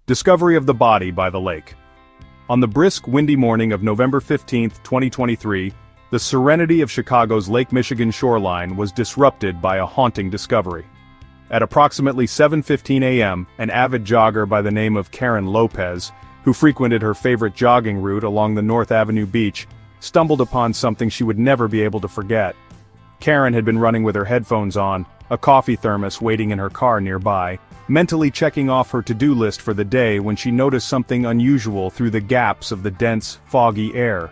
Discovery of the body by the lake. On the brisk, windy morning of November 15, 2023, the serenity of Chicago's Lake Michigan shoreline was disrupted by a haunting discovery. At approximately 7:15 a.m., an avid jogger by the name of Karen Lopez, who frequented her favorite jogging route along the North Avenue beach, stumbled upon something she would never be able to forget. Karen had been running with her headphones on, a coffee thermos waiting in her car nearby, mentally checking off her to-do list for the day when she noticed something unusual through the gaps of the dense, foggy air.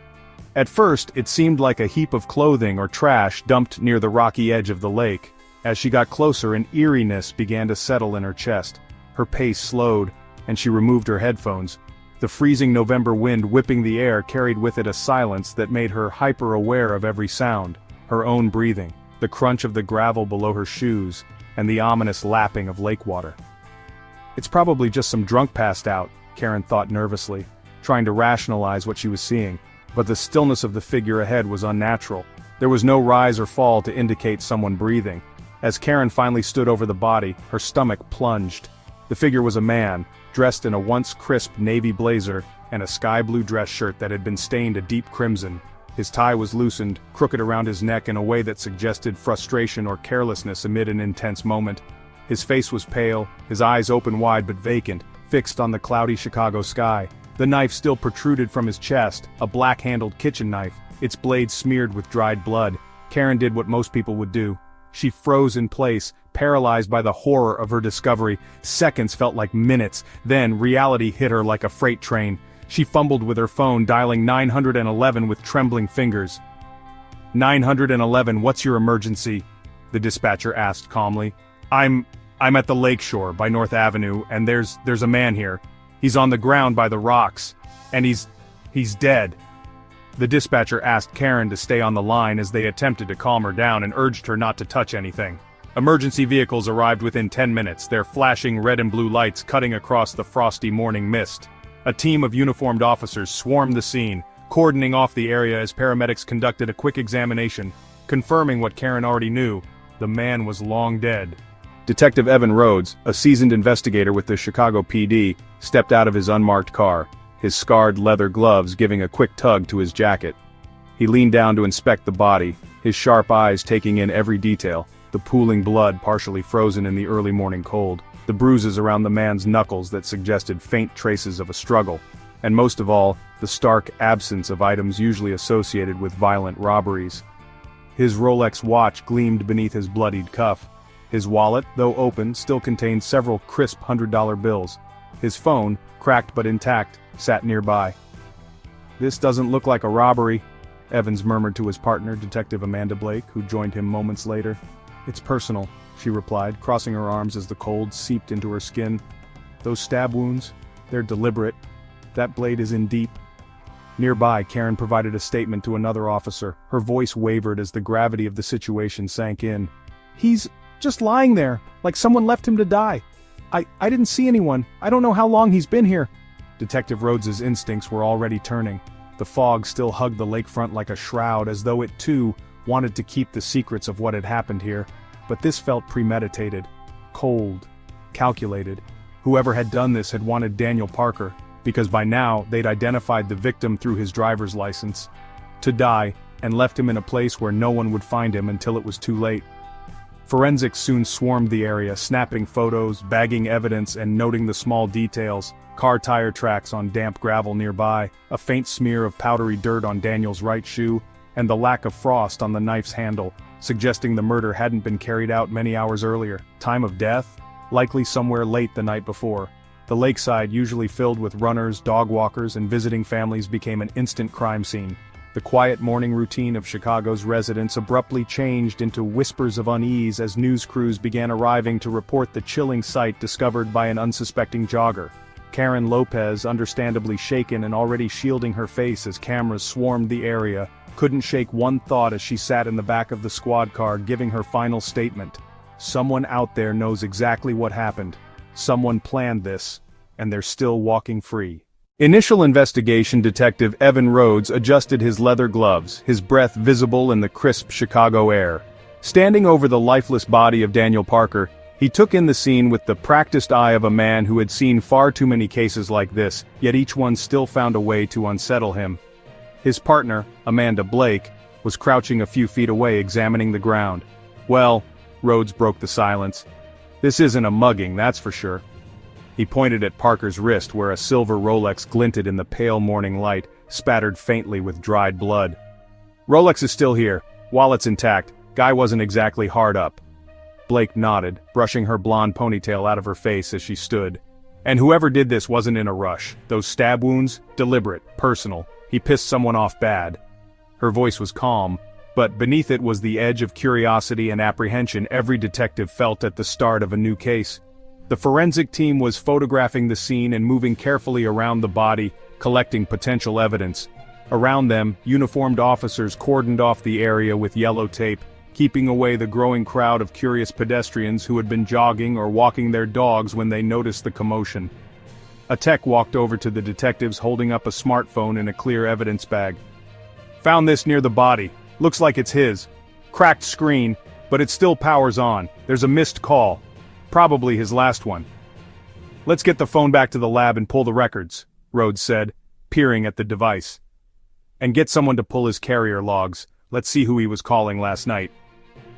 At first, it seemed like a heap of clothing or trash dumped near the rocky edge of the lake. As she got closer, an eeriness began to settle in her chest. Her pace slowed, and she removed her headphones. The freezing November wind whipping the air carried with it a silence that made her hyper-aware of every sound, her own breathing, the crunch of the gravel below her shoes, and the ominous lapping of lake water. It's probably just some drunk passed out, Karen thought nervously, trying to rationalize what she was seeing, but the stillness of the figure ahead was unnatural. There was no rise or fall to indicate someone breathing. As Karen finally stood over the body, her stomach plunged. The figure was a man, dressed in a once crisp navy blazer and a sky-blue dress shirt that had been stained a deep crimson. His tie was loosened, crooked around his neck in a way that suggested frustration or carelessness amid an intense moment. His face was pale, his eyes open wide but vacant, fixed on the cloudy Chicago sky. The knife still protruded from his chest, a black-handled kitchen knife, its blade smeared with dried blood. Karen did what most people would do. She froze in place, paralyzed by the horror of her discovery. Seconds felt like minutes, then reality hit her like a freight train. She fumbled with her phone, dialing 911 with trembling fingers. 911, what's your emergency? The dispatcher asked calmly. I'm at the lakeshore by North Avenue, and there's a man here. He's on the ground by the rocks, and he's dead. The dispatcher asked Karen to stay on the line as they attempted to calm her down and urged her not to touch anything. Emergency vehicles arrived within 10 minutes, their flashing red and blue lights cutting across the frosty morning mist. A team of uniformed officers swarmed the scene, cordoning off the area as paramedics conducted a quick examination, confirming what Karen already knew: the man was long dead. Detective Evan Rhodes, a seasoned investigator with the Chicago PD, stepped out of his unmarked car, his scarred leather gloves giving a quick tug to his jacket. He leaned down to inspect the body, his sharp eyes taking in every detail, the pooling blood partially frozen in the early morning cold, the bruises around the man's knuckles that suggested faint traces of a struggle, and most of all, the stark absence of items usually associated with violent robberies. His Rolex watch gleamed beneath his bloodied cuff. His wallet, though open, still contained several crisp $100 bills. His phone, cracked but intact, sat nearby. "This doesn't look like a robbery," Evans murmured to his partner, Detective Amanda Blake, who joined him moments later. "It's personal," she replied, crossing her arms as the cold seeped into her skin. "Those stab wounds, they're deliberate. That blade is in deep." Nearby, Karen provided a statement to another officer. Her voice wavered as the gravity of the situation sank in. "He's just lying there, like someone left him to die. I didn't see anyone. I don't know how long he's been here." Detective Rhodes's instincts were already turning. The fog still hugged the lakefront like a shroud, as though it too wanted to keep the secrets of what had happened here. But this felt premeditated, cold, calculated. Whoever had done this had wanted Daniel Parker, because by now they'd identified the victim through his driver's license, to die, and left him in a place where no one would find him until it was too late. Forensics soon swarmed the area, snapping photos, bagging evidence, and noting the small details: car tire tracks on damp gravel nearby, a faint smear of powdery dirt on Daniel's right shoe, and the lack of frost on the knife's handle, suggesting the murder hadn't been carried out many hours earlier. Time of death? Likely somewhere late the night before. The lakeside, usually filled with runners, dog walkers, and visiting families, became an instant crime scene. The quiet morning routine of Chicago's residents abruptly changed into whispers of unease as news crews began arriving to report the chilling sight discovered by an unsuspecting jogger. Karen Lopez, understandably shaken and already shielding her face as cameras swarmed the area, couldn't shake one thought as she sat in the back of the squad car giving her final statement. Someone out there knows exactly what happened. Someone planned this, and they're still walking free. Initial investigation detective Evan Rhodes adjusted his leather gloves, his breath visible in the crisp Chicago air. Standing over the lifeless body of Daniel Parker, He took in the scene with the practiced eye of a man who had seen far too many cases like this, yet each one still found a way to unsettle him. His partner, Amanda Blake, was crouching a few feet away examining the ground. "Well," Rhodes broke the silence, "this isn't a mugging, that's for sure." He pointed at Parker's wrist where a silver Rolex glinted in the pale morning light, spattered faintly with dried blood. "Rolex is still here, wallet's intact, guy wasn't exactly hard up." Blake nodded, brushing her blonde ponytail out of her face as she stood. "And whoever did this wasn't in a rush. Those stab wounds? Deliberate, personal. He pissed someone off bad." Her voice was calm, but beneath it was the edge of curiosity and apprehension every detective felt at the start of a new case. The forensic team was photographing the scene and moving carefully around the body, collecting potential evidence. Around them, uniformed officers cordoned off the area with yellow tape, keeping away the growing crowd of curious pedestrians who had been jogging or walking their dogs when they noticed the commotion. A tech walked over to the detectives holding up a smartphone in a clear evidence bag. "Found this near the body. Looks like it's his. Cracked screen, but it still powers on. There's a missed call. Probably his last one." "Let's get the phone back to the lab and pull the records," Rhodes said, peering at the device. "And get someone to pull his carrier logs. Let's see who he was calling last night."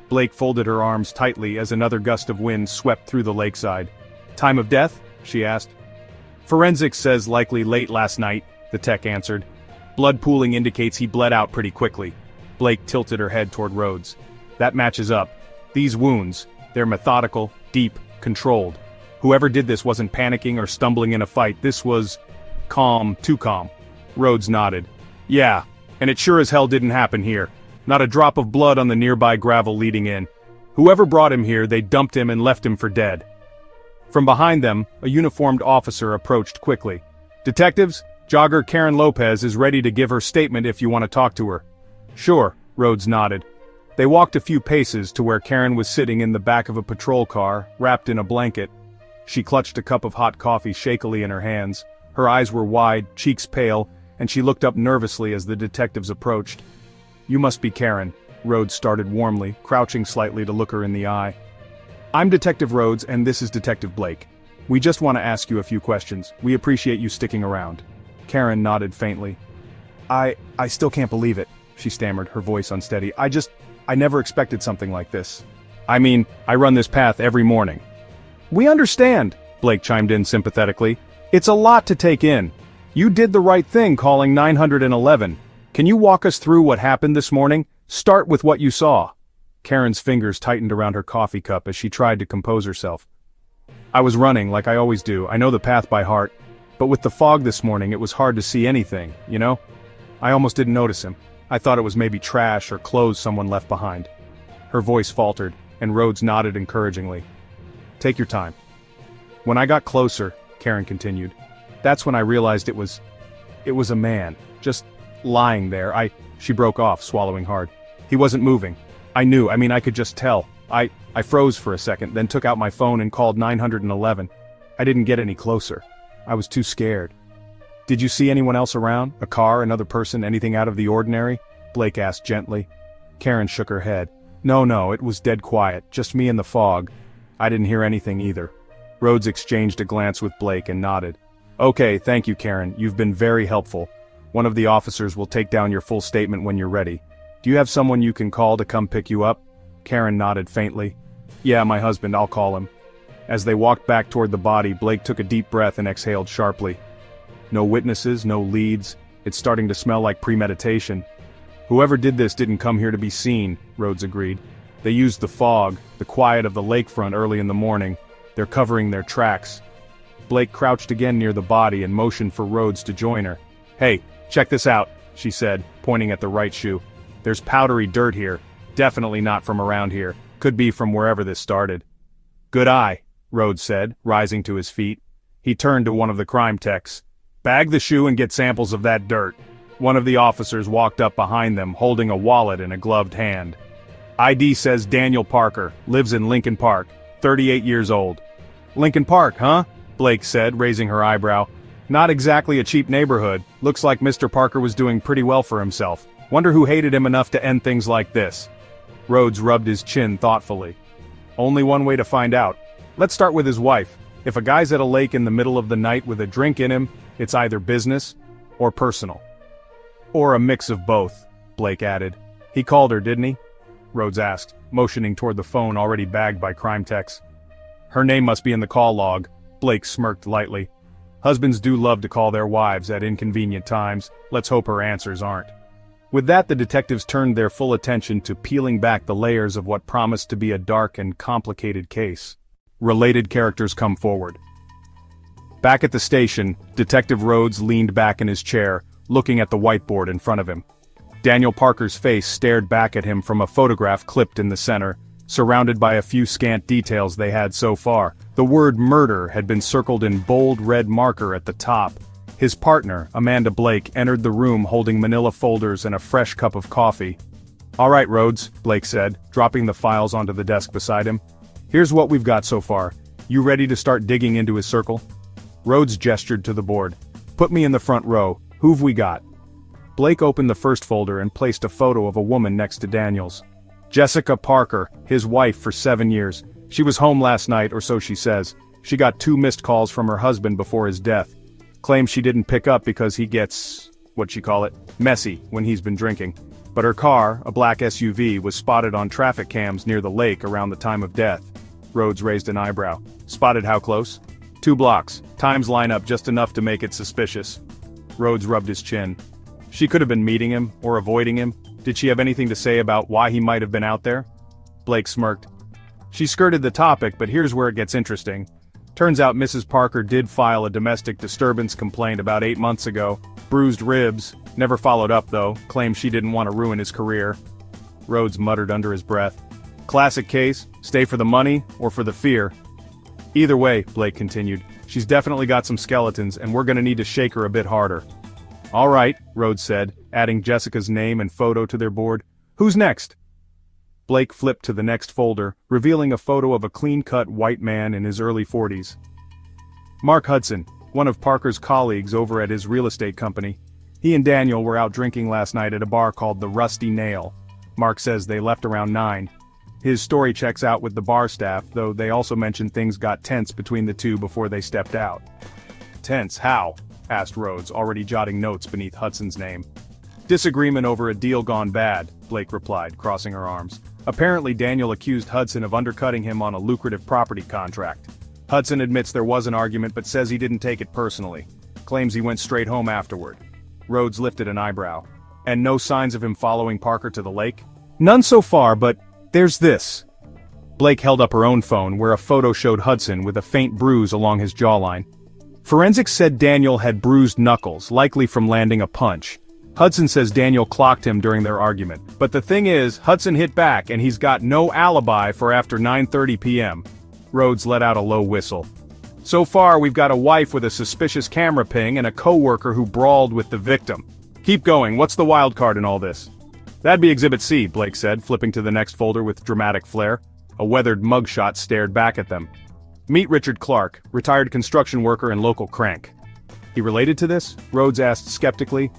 Blake folded her arms tightly as another gust of wind swept through the lakeside. "Time of death?" she asked. "Forensics says likely late last night," the tech answered. "Blood pooling indicates he bled out pretty quickly." Blake tilted her head toward Rhodes. "That matches up. These wounds, they're methodical, deep, controlled. Whoever did this wasn't panicking or stumbling in a fight, this was calm, too calm." Rhodes nodded. "Yeah, and it sure as hell didn't happen here. Not a drop of blood on the nearby gravel leading in. Whoever brought him here, they dumped him and left him for dead." From behind them, a uniformed officer approached quickly. "Detectives, jogger Karen Lopez is ready to give her statement if you want to talk to her." "Sure," Rhodes nodded. They walked a few paces to where Karen was sitting in the back of a patrol car, wrapped in a blanket. She clutched a cup of hot coffee shakily in her hands. Her eyes were wide, cheeks pale, and she looked up nervously as the detectives approached. "You must be Karen," Rhodes started warmly, crouching slightly to look her in the eye. "I'm Detective Rhodes and this is Detective Blake. We just want to ask you a few questions. We appreciate you sticking around." Karen nodded faintly. I still can't believe it," she stammered, her voice unsteady. I never expected something like this. I mean, I run this path every morning." "We understand," Blake chimed in sympathetically. "It's a lot to take in. You did the right thing calling 911. Can you walk us through what happened this morning? Start with what you saw." Karen's fingers tightened around her coffee cup as she tried to compose herself. "I was running, like I always do. I know the path by heart. But with the fog this morning it was hard to see anything, you know? I almost didn't notice him. I thought it was maybe trash or clothes someone left behind." Her voice faltered, and Rhodes nodded encouragingly. "Take your time." "When I got closer," Karen continued, "that's when I realized it was a man, just lying there. She broke off, swallowing hard. "He wasn't moving. I knew, I could just tell. I froze for a second, then took out my phone and called 911. I didn't get any closer. I was too scared." "Did you see anyone else around? A car, another person, anything out of the ordinary?" Blake asked gently. Karen shook her head. No, it was dead quiet, just me and the fog. I didn't hear anything either." Rhodes exchanged a glance with Blake and nodded. "Okay, thank you, Karen, you've been very helpful. One of the officers will take down your full statement when you're ready. Do you have someone you can call to come pick you up?" Karen nodded faintly. "Yeah, my husband, I'll call him." As they walked back toward the body, Blake took a deep breath and exhaled sharply. "No witnesses, no leads. It's starting to smell like premeditation." "Whoever did this didn't come here to be seen," Rhodes agreed. "They used the fog, the quiet of the lakefront early in the morning. They're covering their tracks." Blake crouched again near the body and motioned for Rhodes to join her. "Hey, check this out," she said, pointing at the right shoe. "There's powdery dirt here. Definitely not from around here. Could be from wherever this started." "Good eye," Rhodes said, rising to his feet. He turned to one of the crime techs. "Bag the shoe and get samples of that dirt." One of the officers walked up behind them, holding a wallet in a gloved hand. "ID says Daniel Parker, lives in Lincoln Park, 38 years old." "Lincoln Park, huh?" Blake said, raising her eyebrow. "Not exactly a cheap neighborhood. Looks like Mr. Parker was doing pretty well for himself. Wonder who hated him enough to end things like this." Rhodes rubbed his chin thoughtfully. "Only one way to find out. Let's start with his wife. If a guy's at a lake in the middle of the night with a drink in him, it's either business or personal. Or a mix of both, Blake added. He called her, didn't he? Rhodes asked, motioning toward the phone already bagged by crime techs. Her name must be in the call log, Blake smirked lightly. Husbands do love to call their wives at inconvenient times, let's hope her answers aren't. With that, the detectives turned their full attention to peeling back the layers of what promised to be a dark and complicated case. Related characters come forward. Back at the station, Detective Rhodes leaned back in his chair, looking at the whiteboard in front of him. Daniel Parker's face stared back at him from a photograph clipped in the center, surrounded by a few scant details they had so far. The word murder had been circled in bold red marker at the top. His partner, Amanda Blake, entered the room holding manila folders and a fresh cup of coffee. "All right, Rhodes," Blake said, dropping the files onto the desk beside him. "Here's what we've got so far. You ready to start digging into his circle?" Rhodes gestured to the board. "Put me in the front row. Who've we got?" Blake opened the first folder and placed a photo of a woman next to Daniel's. Jessica Parker, his wife for 7 years. She was home last night, or so she says. She got 2 missed calls from her husband before his death. Claims she didn't pick up because he gets, messy when he's been drinking. But her car, a black SUV, was spotted on traffic cams near the lake around the time of death. Rhodes raised an eyebrow. Spotted how close? 2 blocks. Times line up just enough to make it suspicious. Rhodes rubbed his chin. She could have been meeting him, or avoiding him. Did she have anything to say about why he might have been out there? Blake smirked. She skirted the topic, but here's where it gets interesting. Turns out Mrs. Parker did file a domestic disturbance complaint about 8 months ago. Bruised ribs. Never followed up though, claimed she didn't want to ruin his career. Rhodes muttered under his breath. Classic case, stay for the money, or for the fear. Either way, Blake continued, she's definitely got some skeletons and we're gonna need to shake her a bit harder. All right, Rhodes said, adding Jessica's name and photo to their board. Who's next? Blake flipped to the next folder, revealing a photo of a clean-cut white man in his early 40s. Mark Hudson, one of Parker's colleagues over at his real estate company. He and Daniel were out drinking last night at a bar called the Rusty Nail. Mark says they left around 9. His story checks out with the bar staff, though they also mentioned things got tense between the two before they stepped out. Tense, how? Asked Rhodes, already jotting notes beneath Hudson's name. Disagreement over a deal gone bad, Blake replied, crossing her arms. Apparently Daniel accused Hudson of undercutting him on a lucrative property contract. Hudson admits there was an argument but says he didn't take it personally. Claims he went straight home afterward. Rhodes lifted an eyebrow. And no signs of him following Parker to the lake? None so far, but there's this. Blake held up her own phone where a photo showed Hudson with a faint bruise along his jawline. Forensics said Daniel had bruised knuckles, likely from landing a punch. Hudson says Daniel clocked him during their argument. But the thing is, Hudson hit back and he's got no alibi for after 9:30 p.m. Rhodes let out a low whistle. So far we've got a wife with a suspicious camera ping and a co-worker who brawled with the victim. Keep going, what's the wild card in all this? That'd be Exhibit C, Blake said, flipping to the next folder with dramatic flair. A weathered mugshot stared back at them. Meet Richard Clark, retired construction worker and local crank. He related to this? Rhodes asked skeptically.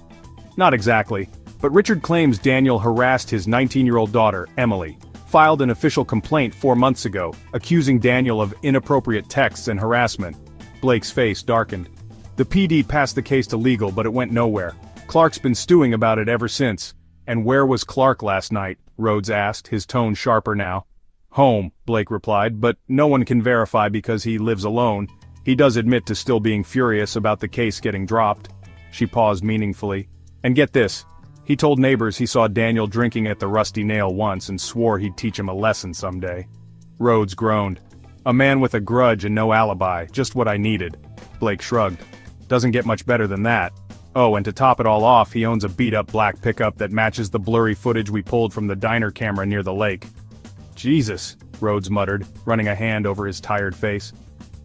Not exactly, but Richard claims Daniel harassed his 19-year-old daughter, Emily. Filed an official complaint 4 months ago, accusing Daniel of inappropriate texts and harassment. Blake's face darkened. The PD passed the case to legal, but it went nowhere. Clark's been stewing about it ever since. And where was Clark last night? Rhodes asked, his tone sharper now. Home, Blake replied, but no one can verify because he lives alone. He does admit to still being furious about the case getting dropped. She paused meaningfully. And get this, he told neighbors he saw Daniel drinking at the Rusty Nail once and swore he'd teach him a lesson someday. Rhodes groaned. A man with a grudge and no alibi, just what I needed. Blake shrugged. Doesn't get much better than that. Oh, and to top it all off, he owns a beat-up black pickup that matches the blurry footage we pulled from the diner camera near the lake. Jesus, Rhodes muttered, running a hand over his tired face.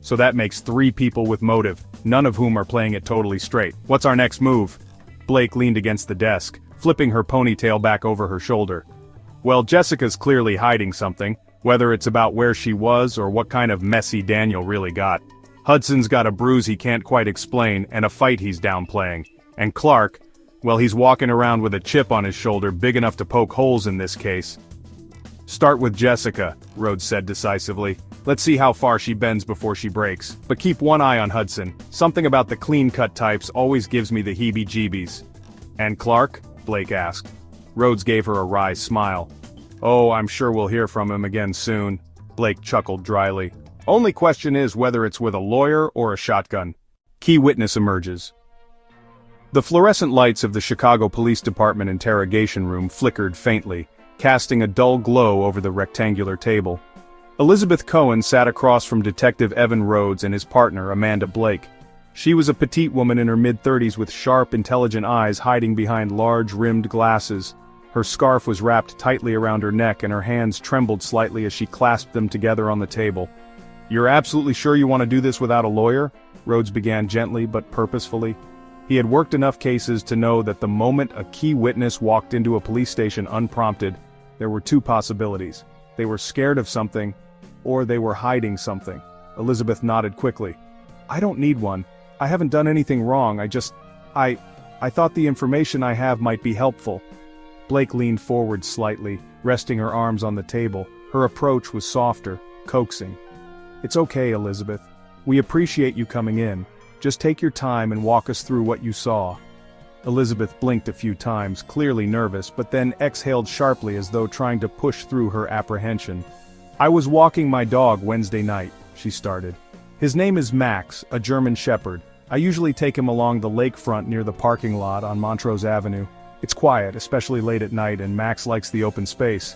So that makes 3 people with motive, none of whom are playing it totally straight. What's our next move? Blake leaned against the desk, flipping her ponytail back over her shoulder. Well, Jessica's clearly hiding something, whether it's about where she was or what kind of messy Daniel really got. Hudson's got a bruise he can't quite explain and a fight he's downplaying. And Clark, well, he's walking around with a chip on his shoulder big enough to poke holes in this case. Start with Jessica, Rhodes said decisively. Let's see how far she bends before she breaks. But keep one eye on Hudson. Something about the clean-cut types always gives me the heebie-jeebies. And Clark? Blake asked. Rhodes gave her a wry smile. Oh, I'm sure we'll hear from him again soon. Blake chuckled dryly. Only question is whether it's with a lawyer or a shotgun. Key witness emerges. The fluorescent lights of the Chicago Police Department interrogation room flickered faintly, casting a dull glow over the rectangular table. Elizabeth Cohen sat across from Detective Evan Rhodes and his partner, Amanda Blake. She was a petite woman in her mid-30s with sharp, intelligent eyes hiding behind large, rimmed glasses. Her scarf was wrapped tightly around her neck and her hands trembled slightly as she clasped them together on the table. You're absolutely sure you want to do this without a lawyer? Rhodes began gently but purposefully. He had worked enough cases to know that the moment a key witness walked into a police station unprompted, there were two possibilities. They were scared of something, or they were hiding something. Elizabeth nodded quickly. I don't need one. I haven't done anything wrong, I thought the information I have might be helpful. Blake leaned forward slightly, resting her arms on the table. Her approach was softer, coaxing. It's okay, Elizabeth. We appreciate you coming in. Just take your time and walk us through what you saw. Elizabeth blinked a few times, clearly nervous, but then exhaled sharply as though trying to push through her apprehension. I was walking my dog Wednesday night, she started. His name is Max, a German Shepherd. I usually take him along the lakefront near the parking lot on Montrose Avenue. It's quiet, especially late at night, and Max likes the open space.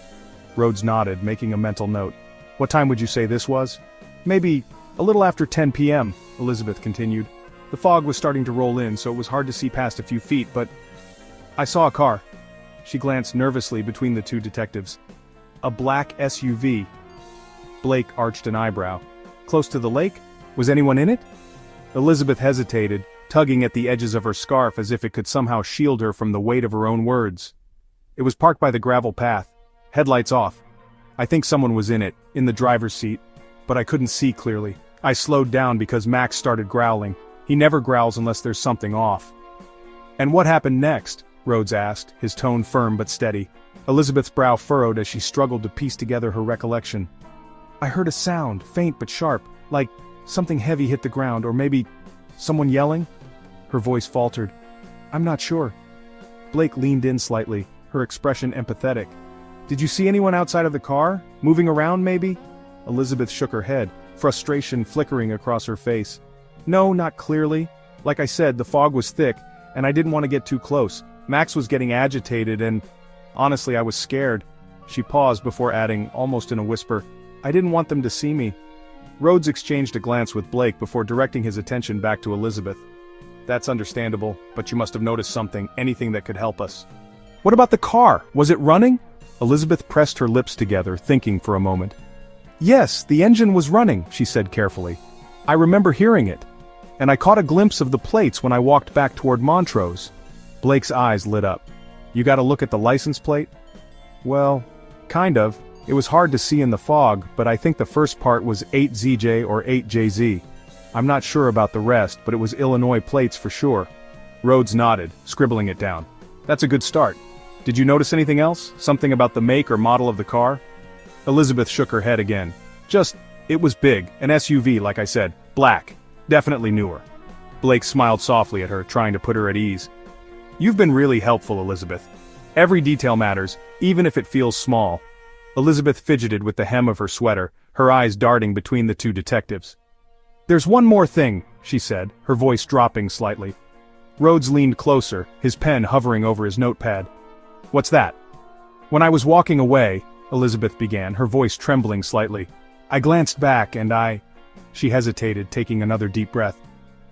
Rhodes nodded, making a mental note. What time would you say this was? Maybe a little after 10 p.m., Elizabeth continued. The fog was starting to roll in, so it was hard to see past a few feet, but I saw a car. She glanced nervously between the two detectives. A black SUV. Blake arched an eyebrow. Close to the lake? Was anyone in it? Elizabeth hesitated, tugging at the edges of her scarf as if it could somehow shield her from the weight of her own words. It was parked by the gravel path. Headlights off. I think someone was in it, in the driver's seat, but I couldn't see clearly. I slowed down because Max started growling. He never growls unless there's something off. And what happened next? Rhodes asked, his tone firm but steady. Elizabeth's brow furrowed as she struggled to piece together her recollection. I heard a sound, faint but sharp, like something heavy hit the ground, or maybe someone yelling? Her voice faltered. I'm not sure. Blake leaned in slightly, her expression empathetic. Did you see anyone outside of the car? Moving around, maybe? Elizabeth shook her head, frustration flickering across her face. No, not clearly. Like I said, the fog was thick, and I didn't want to get too close. Max was getting agitated and, honestly, I was scared. She paused before adding, almost in a whisper, I didn't want them to see me. Rhodes exchanged a glance with Blake before directing his attention back to Elizabeth. That's understandable, but you must have noticed something, anything that could help us. What about the car? Was it running? Elizabeth pressed her lips together, thinking for a moment. Yes, the engine was running, she said carefully. I remember hearing it. And I caught a glimpse of the plates when I walked back toward Montrose. Blake's eyes lit up. You got a look at the license plate? Well, kind of. It was hard to see in the fog, but I think the first part was 8ZJ or 8JZ. I'm not sure about the rest, but it was Illinois plates for sure. Rhodes nodded, scribbling it down. That's a good start. Did you notice anything else? Something about the make or model of the car? Elizabeth shook her head again. It was big, an SUV like I said, black. Definitely newer. Blake smiled softly at her, trying to put her at ease. You've been really helpful, Elizabeth. Every detail matters, even if it feels small. Elizabeth fidgeted with the hem of her sweater, her eyes darting between the two detectives. There's one more thing, she said, her voice dropping slightly. Rhodes leaned closer, his pen hovering over his notepad. What's that? When I was walking away, Elizabeth began, her voice trembling slightly. I glanced back and She hesitated, taking another deep breath.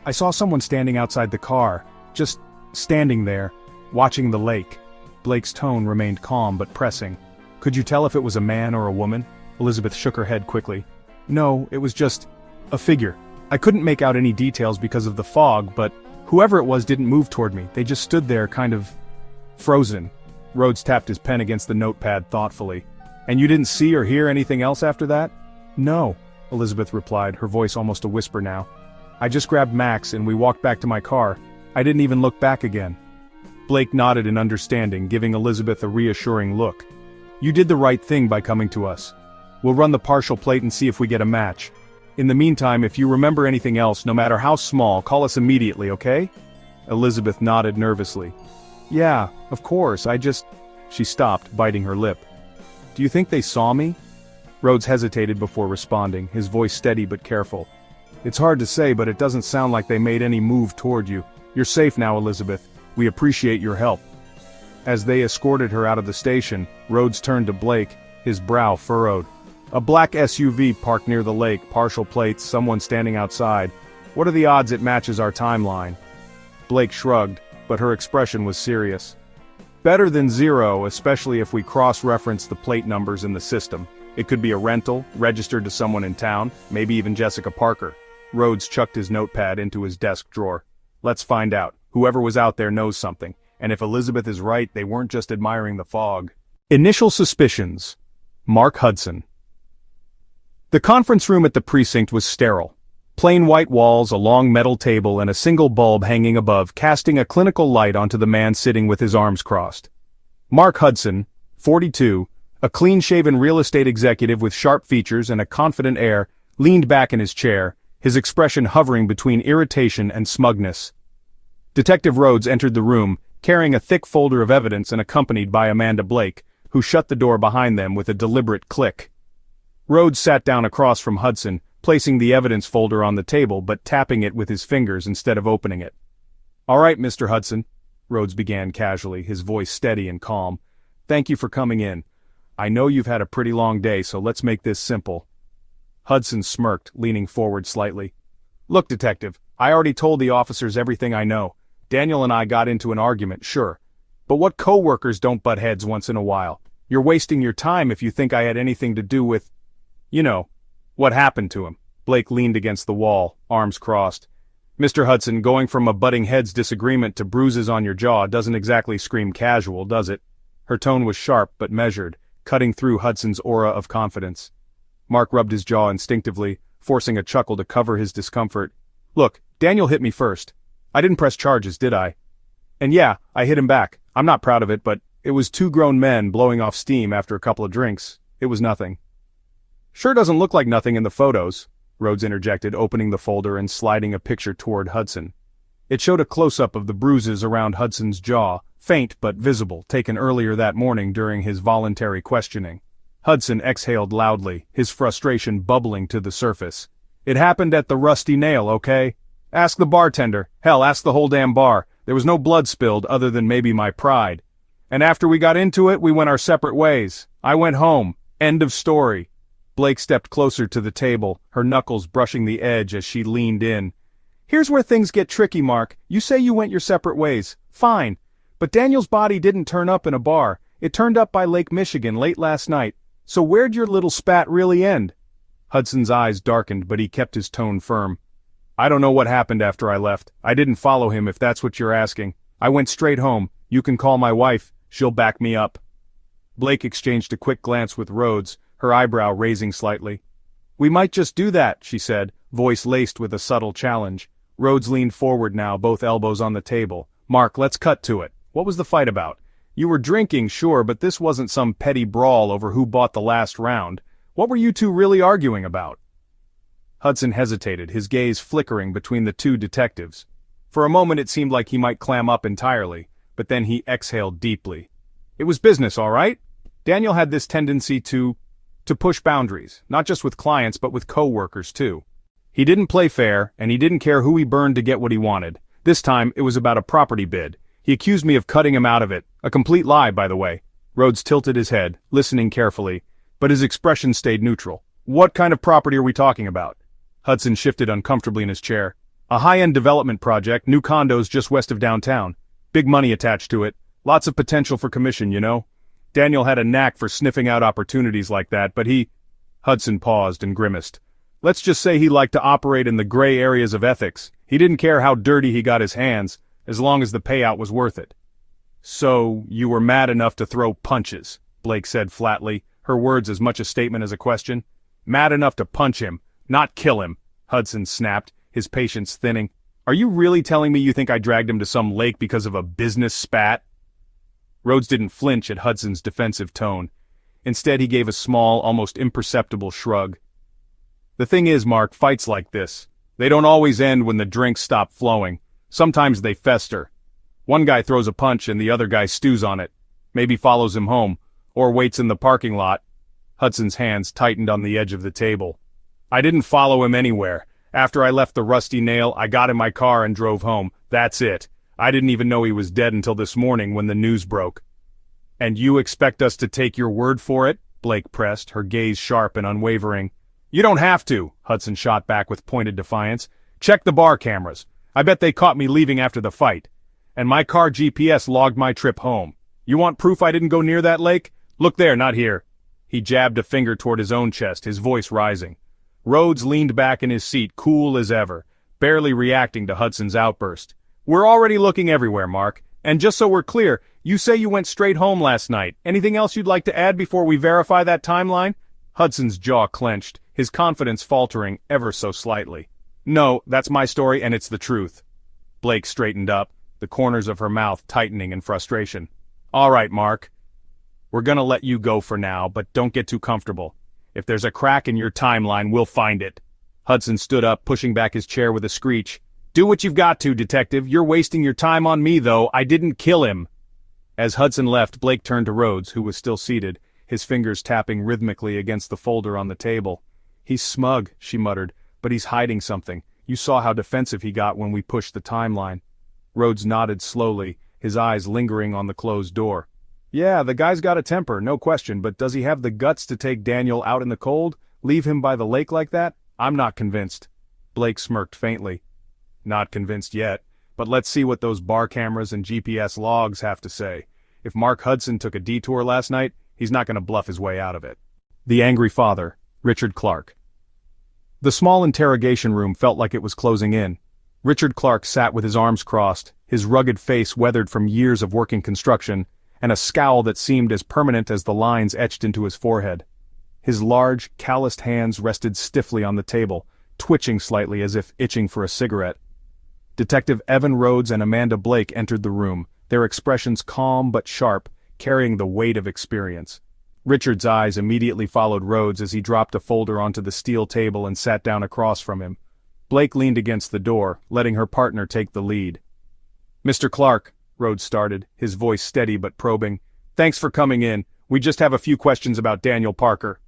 I saw someone standing outside the car, just standing there, watching the lake. Blake's tone remained calm but pressing. Could you tell if it was a man or a woman? Elizabeth shook her head quickly. No, it was just a figure. I couldn't make out any details because of the fog, but whoever it was didn't move toward me. They just stood there, kind of frozen. Rhodes tapped his pen against the notepad thoughtfully. And you didn't see or hear anything else after that? No, Elizabeth replied, her voice almost a whisper now. I just grabbed Max and we walked back to my car. I didn't even look back again. Blake nodded in understanding, giving Elizabeth a reassuring look. You did the right thing by coming to us. We'll run the partial plate and see if we get a match. In the meantime, if you remember anything else, no matter how small, call us immediately, okay? Elizabeth nodded nervously. Yeah, of course, She stopped, biting her lip. Do you think they saw me? Rhodes hesitated before responding, his voice steady but careful. It's hard to say, but it doesn't sound like they made any move toward you. You're safe now, Elizabeth. We appreciate your help. As they escorted her out of the station, Rhodes turned to Blake, his brow furrowed. A black SUV parked near the lake, partial plates, someone standing outside. What are the odds it matches our timeline? Blake shrugged, but her expression was serious. Better than zero, especially if we cross-reference the plate numbers in the system. It could be a rental, registered to someone in town, maybe even Jessica Parker. Rhodes chucked his notepad into his desk drawer. Let's find out. Whoever was out there knows something, and if Elizabeth is right, they weren't just admiring the fog. Initial suspicions. Mark Hudson. The conference room at the precinct was sterile. Plain white walls, a long metal table, and a single bulb hanging above, casting a clinical light onto the man sitting with his arms crossed. Mark Hudson, 42, a clean-shaven real estate executive with sharp features and a confident air, leaned back in his chair, his expression hovering between irritation and smugness. Detective Rhodes entered the room, carrying a thick folder of evidence and accompanied by Amanda Blake, who shut the door behind them with a deliberate click. Rhodes sat down across from Hudson, placing the evidence folder on the table but tapping it with his fingers instead of opening it. All right, Mr. Hudson, Rhodes began casually, his voice steady and calm. Thank you for coming in. I know you've had a pretty long day, so let's make this simple. Hudson smirked, leaning forward slightly. Look, Detective, I already told the officers everything I know. Daniel and I got into an argument, sure. But what co-workers don't butt heads once in a while? You're wasting your time if you think I had anything to do with... You know, what happened to him. Blake leaned against the wall, arms crossed. Mr. Hudson, going from a butting heads disagreement to bruises on your jaw doesn't exactly scream casual, does it? Her tone was sharp but measured, cutting through Hudson's aura of confidence. Mark rubbed his jaw instinctively, forcing a chuckle to cover his discomfort. Look, Daniel hit me first. I didn't press charges, did I? And yeah, I hit him back. I'm not proud of it, but it was two grown men blowing off steam after a couple of drinks. It was nothing. Sure doesn't look like nothing in the photos, Rhodes interjected, opening the folder and sliding a picture toward Hudson. It showed a close-up of the bruises around Hudson's jaw, faint but visible, taken earlier that morning during his voluntary questioning. Hudson exhaled loudly, his frustration bubbling to the surface. It happened at the Rusty Nail, okay? Ask the bartender. Hell, ask the whole damn bar. There was no blood spilled other than maybe my pride. And after we got into it, we went our separate ways. I went home. End of story. Blake stepped closer to the table, her knuckles brushing the edge as she leaned in. Here's where things get tricky, Mark. You say you went your separate ways. Fine. But Daniel's body didn't turn up in a bar. It turned up by Lake Michigan late last night. So where'd your little spat really end? Hudson's eyes darkened, but he kept his tone firm. I don't know what happened after I left. I didn't follow him, if that's what you're asking. I went straight home. You can call my wife. She'll back me up. Blake exchanged a quick glance with Rhodes, her eyebrow raising slightly. We might just do that, she said, voice laced with a subtle challenge. Rhodes leaned forward now, both elbows on the table. Mark, let's cut to it. What was the fight about? You were drinking, sure, but this wasn't some petty brawl over who bought the last round. What were you two really arguing about? Hudson hesitated, his gaze flickering between the two detectives. For a moment it seemed like he might clam up entirely, but then he exhaled deeply. It was business, all right? Daniel had this tendency to push boundaries, not just with clients but with co-workers too. He didn't play fair, and he didn't care who he burned to get what he wanted. This time, it was about a property bid. He accused me of cutting him out of it. A complete lie, by the way. Rhodes tilted his head, listening carefully, but his expression stayed neutral. What kind of property are we talking about? Hudson shifted uncomfortably in his chair. A high-end development project, new condos just west of downtown. Big money attached to it. Lots of potential for commission, you know? Daniel had a knack for sniffing out opportunities like that, but Hudson paused and grimaced. Let's just say he liked to operate in the gray areas of ethics. He didn't care how dirty he got his hands, as long as the payout was worth it. So, you were mad enough to throw punches, Blake said flatly, her words as much a statement as a question. Mad enough to punch him, not kill him, Hudson snapped, his patience thinning. Are you really telling me you think I dragged him to some lake because of a business spat? Rhodes didn't flinch at Hudson's defensive tone. Instead he gave a small, almost imperceptible shrug. The thing is, Mark, fights like this, they don't always end when the drinks stop flowing. Sometimes they fester. One guy throws a punch and the other guy stews on it. Maybe follows him home, or waits in the parking lot. Hudson's hands tightened on the edge of the table. I didn't follow him anywhere. After I left the Rusty Nail, I got in my car and drove home. That's it. I didn't even know he was dead until this morning when the news broke. And you expect us to take your word for it? Blake pressed, her gaze sharp and unwavering. You don't have to, Hudson shot back with pointed defiance. Check the bar cameras. I bet they caught me leaving after the fight. And my car GPS logged my trip home. You want proof I didn't go near that lake? Look there, not here. He jabbed a finger toward his own chest, his voice rising. Rhodes leaned back in his seat, cool as ever, barely reacting to Hudson's outburst. We're already looking everywhere, Mark. And just so we're clear, you say you went straight home last night. Anything else you'd like to add before we verify that timeline? Hudson's jaw clenched, his confidence faltering ever so slightly. No, that's my story and it's the truth. Blake straightened up, the corners of her mouth tightening in frustration. All right, Mark. We're gonna let you go for now, but don't get too comfortable. If there's a crack in your timeline, we'll find it. Hudson stood up, pushing back his chair with a screech. Do what you've got to, detective. You're wasting your time on me, though. I didn't kill him. As Hudson left, Blake turned to Rhodes, who was still seated, his fingers tapping rhythmically against the folder on the table. He's smug, she muttered, but he's hiding something. You saw how defensive he got when we pushed the timeline. Rhodes nodded slowly, his eyes lingering on the closed door. Yeah, the guy's got a temper, no question, but does he have the guts to take Daniel out in the cold? Leave him by the lake like that? I'm not convinced. Blake smirked faintly. Not convinced yet, but let's see what those bar cameras and GPS logs have to say. If Mark Hudson took a detour last night, he's not going to bluff his way out of it. The Angry Father, Richard Clark. The small interrogation room felt like it was closing in. Richard Clark sat with his arms crossed, his rugged face weathered from years of working construction, and a scowl that seemed as permanent as the lines etched into his forehead. His large, calloused hands rested stiffly on the table, twitching slightly as if itching for a cigarette. Detective Evan Rhodes and Amanda Blake entered the room, their expressions calm but sharp, carrying the weight of experience. Richard's eyes immediately followed Rhodes as he dropped a folder onto the steel table and sat down across from him. Blake leaned against the door, letting her partner take the lead. Mr. Clark, Rhodes started, his voice steady but probing. Thanks for coming in. We just have a few questions about Daniel Parker.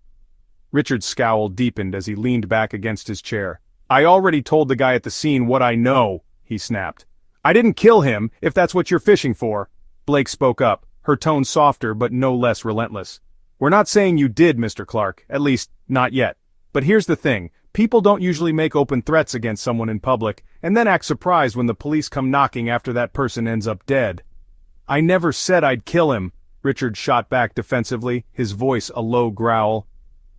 Richard's scowl deepened as he leaned back against his chair. I already told the guy at the scene what I know, he snapped. I didn't kill him, if that's what you're fishing for. Blake spoke up, her tone softer but no less relentless. We're not saying you did, Mr. Clark, at least, not yet. But here's the thing, people don't usually make open threats against someone in public, and then act surprised when the police come knocking after that person ends up dead. I never said I'd kill him, Richard shot back defensively, his voice a low growl.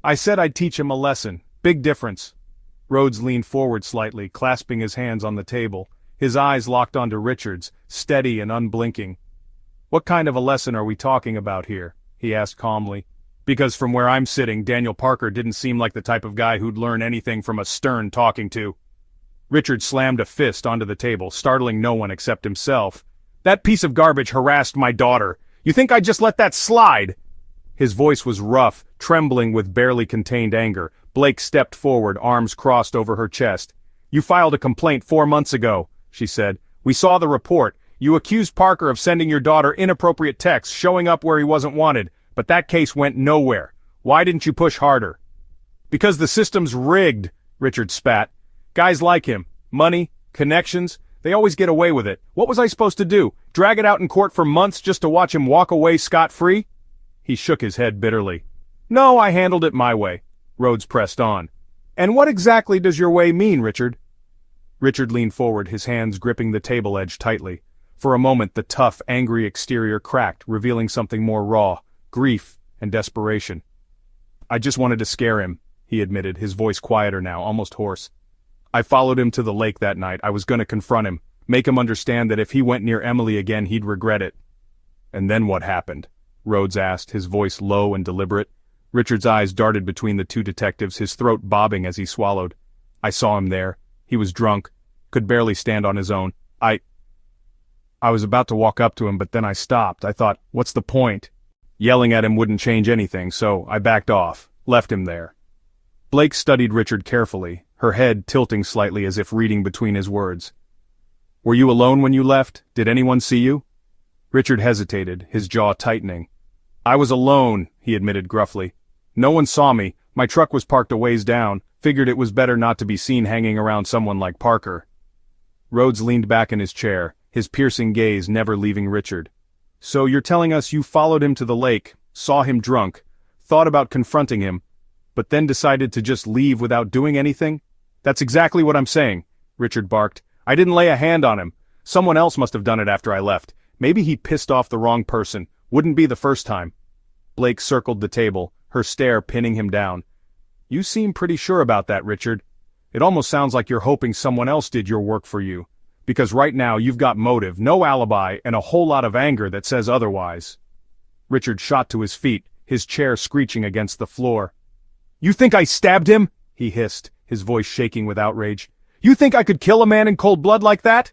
I said I'd teach him a lesson, big difference. Rhodes leaned forward slightly, clasping his hands on the table, his eyes locked onto Richard's, steady and unblinking. What kind of a lesson are we talking about here? He asked calmly. Because from where I'm sitting, Daniel Parker didn't seem like the type of guy who'd learn anything from a stern talking to. Richard slammed a fist onto the table, startling no one except himself. That piece of garbage harassed my daughter. You think I'd just let that slide? His voice was rough, trembling with barely contained anger. Blake stepped forward, arms crossed over her chest. You filed a complaint 4 months ago, she said. We saw the report. You accused Parker of sending your daughter inappropriate texts, showing up where he wasn't wanted. But that case went nowhere. Why didn't you push harder? Because the system's rigged, Richard spat. Guys like him, money, connections, they always get away with it. What was I supposed to do? Drag it out in court for months just to watch him walk away scot-free? He shook his head bitterly. No, I handled it my way. Rhodes pressed on. And what exactly does your way mean, Richard? Richard leaned forward, his hands gripping the table edge tightly. For a moment the tough, angry exterior cracked, revealing something more raw. Grief and desperation. I just wanted to scare him, he admitted, his voice quieter now, almost hoarse. I followed him to the lake that night. I was going to confront him, make him understand that if he went near Emily again he'd regret it. And then what happened? Rhodes asked, his voice low and deliberate. Richard's eyes darted between the two detectives, his throat bobbing as he swallowed. I saw him there. He was drunk, could barely stand on his own. I was about to walk up to him, but then I stopped. I thought, what's the point? Yelling at him wouldn't change anything, so I backed off, left him there. Blake studied Richard carefully, her head tilting slightly as if reading between his words. Were you alone when you left? Did anyone see you? Richard hesitated, his jaw tightening. I was alone, he admitted gruffly. No one saw me, my truck was parked a ways down, figured it was better not to be seen hanging around someone like Parker. Rhodes leaned back in his chair, his piercing gaze never leaving Richard. So you're telling us you followed him to the lake, saw him drunk, thought about confronting him, but then decided to just leave without doing anything? That's exactly what I'm saying, Richard barked. I didn't lay a hand on him. Someone else must have done it after I left. Maybe he pissed off the wrong person. Wouldn't be the first time. Blake circled the table, her stare pinning him down. You seem pretty sure about that, Richard. It almost sounds like you're hoping someone else did your work for you. Because right now you've got motive, no alibi, and a whole lot of anger that says otherwise. Richard shot to his feet, his chair screeching against the floor. You think I stabbed him? He hissed, his voice shaking with outrage. You think I could kill a man in cold blood like that?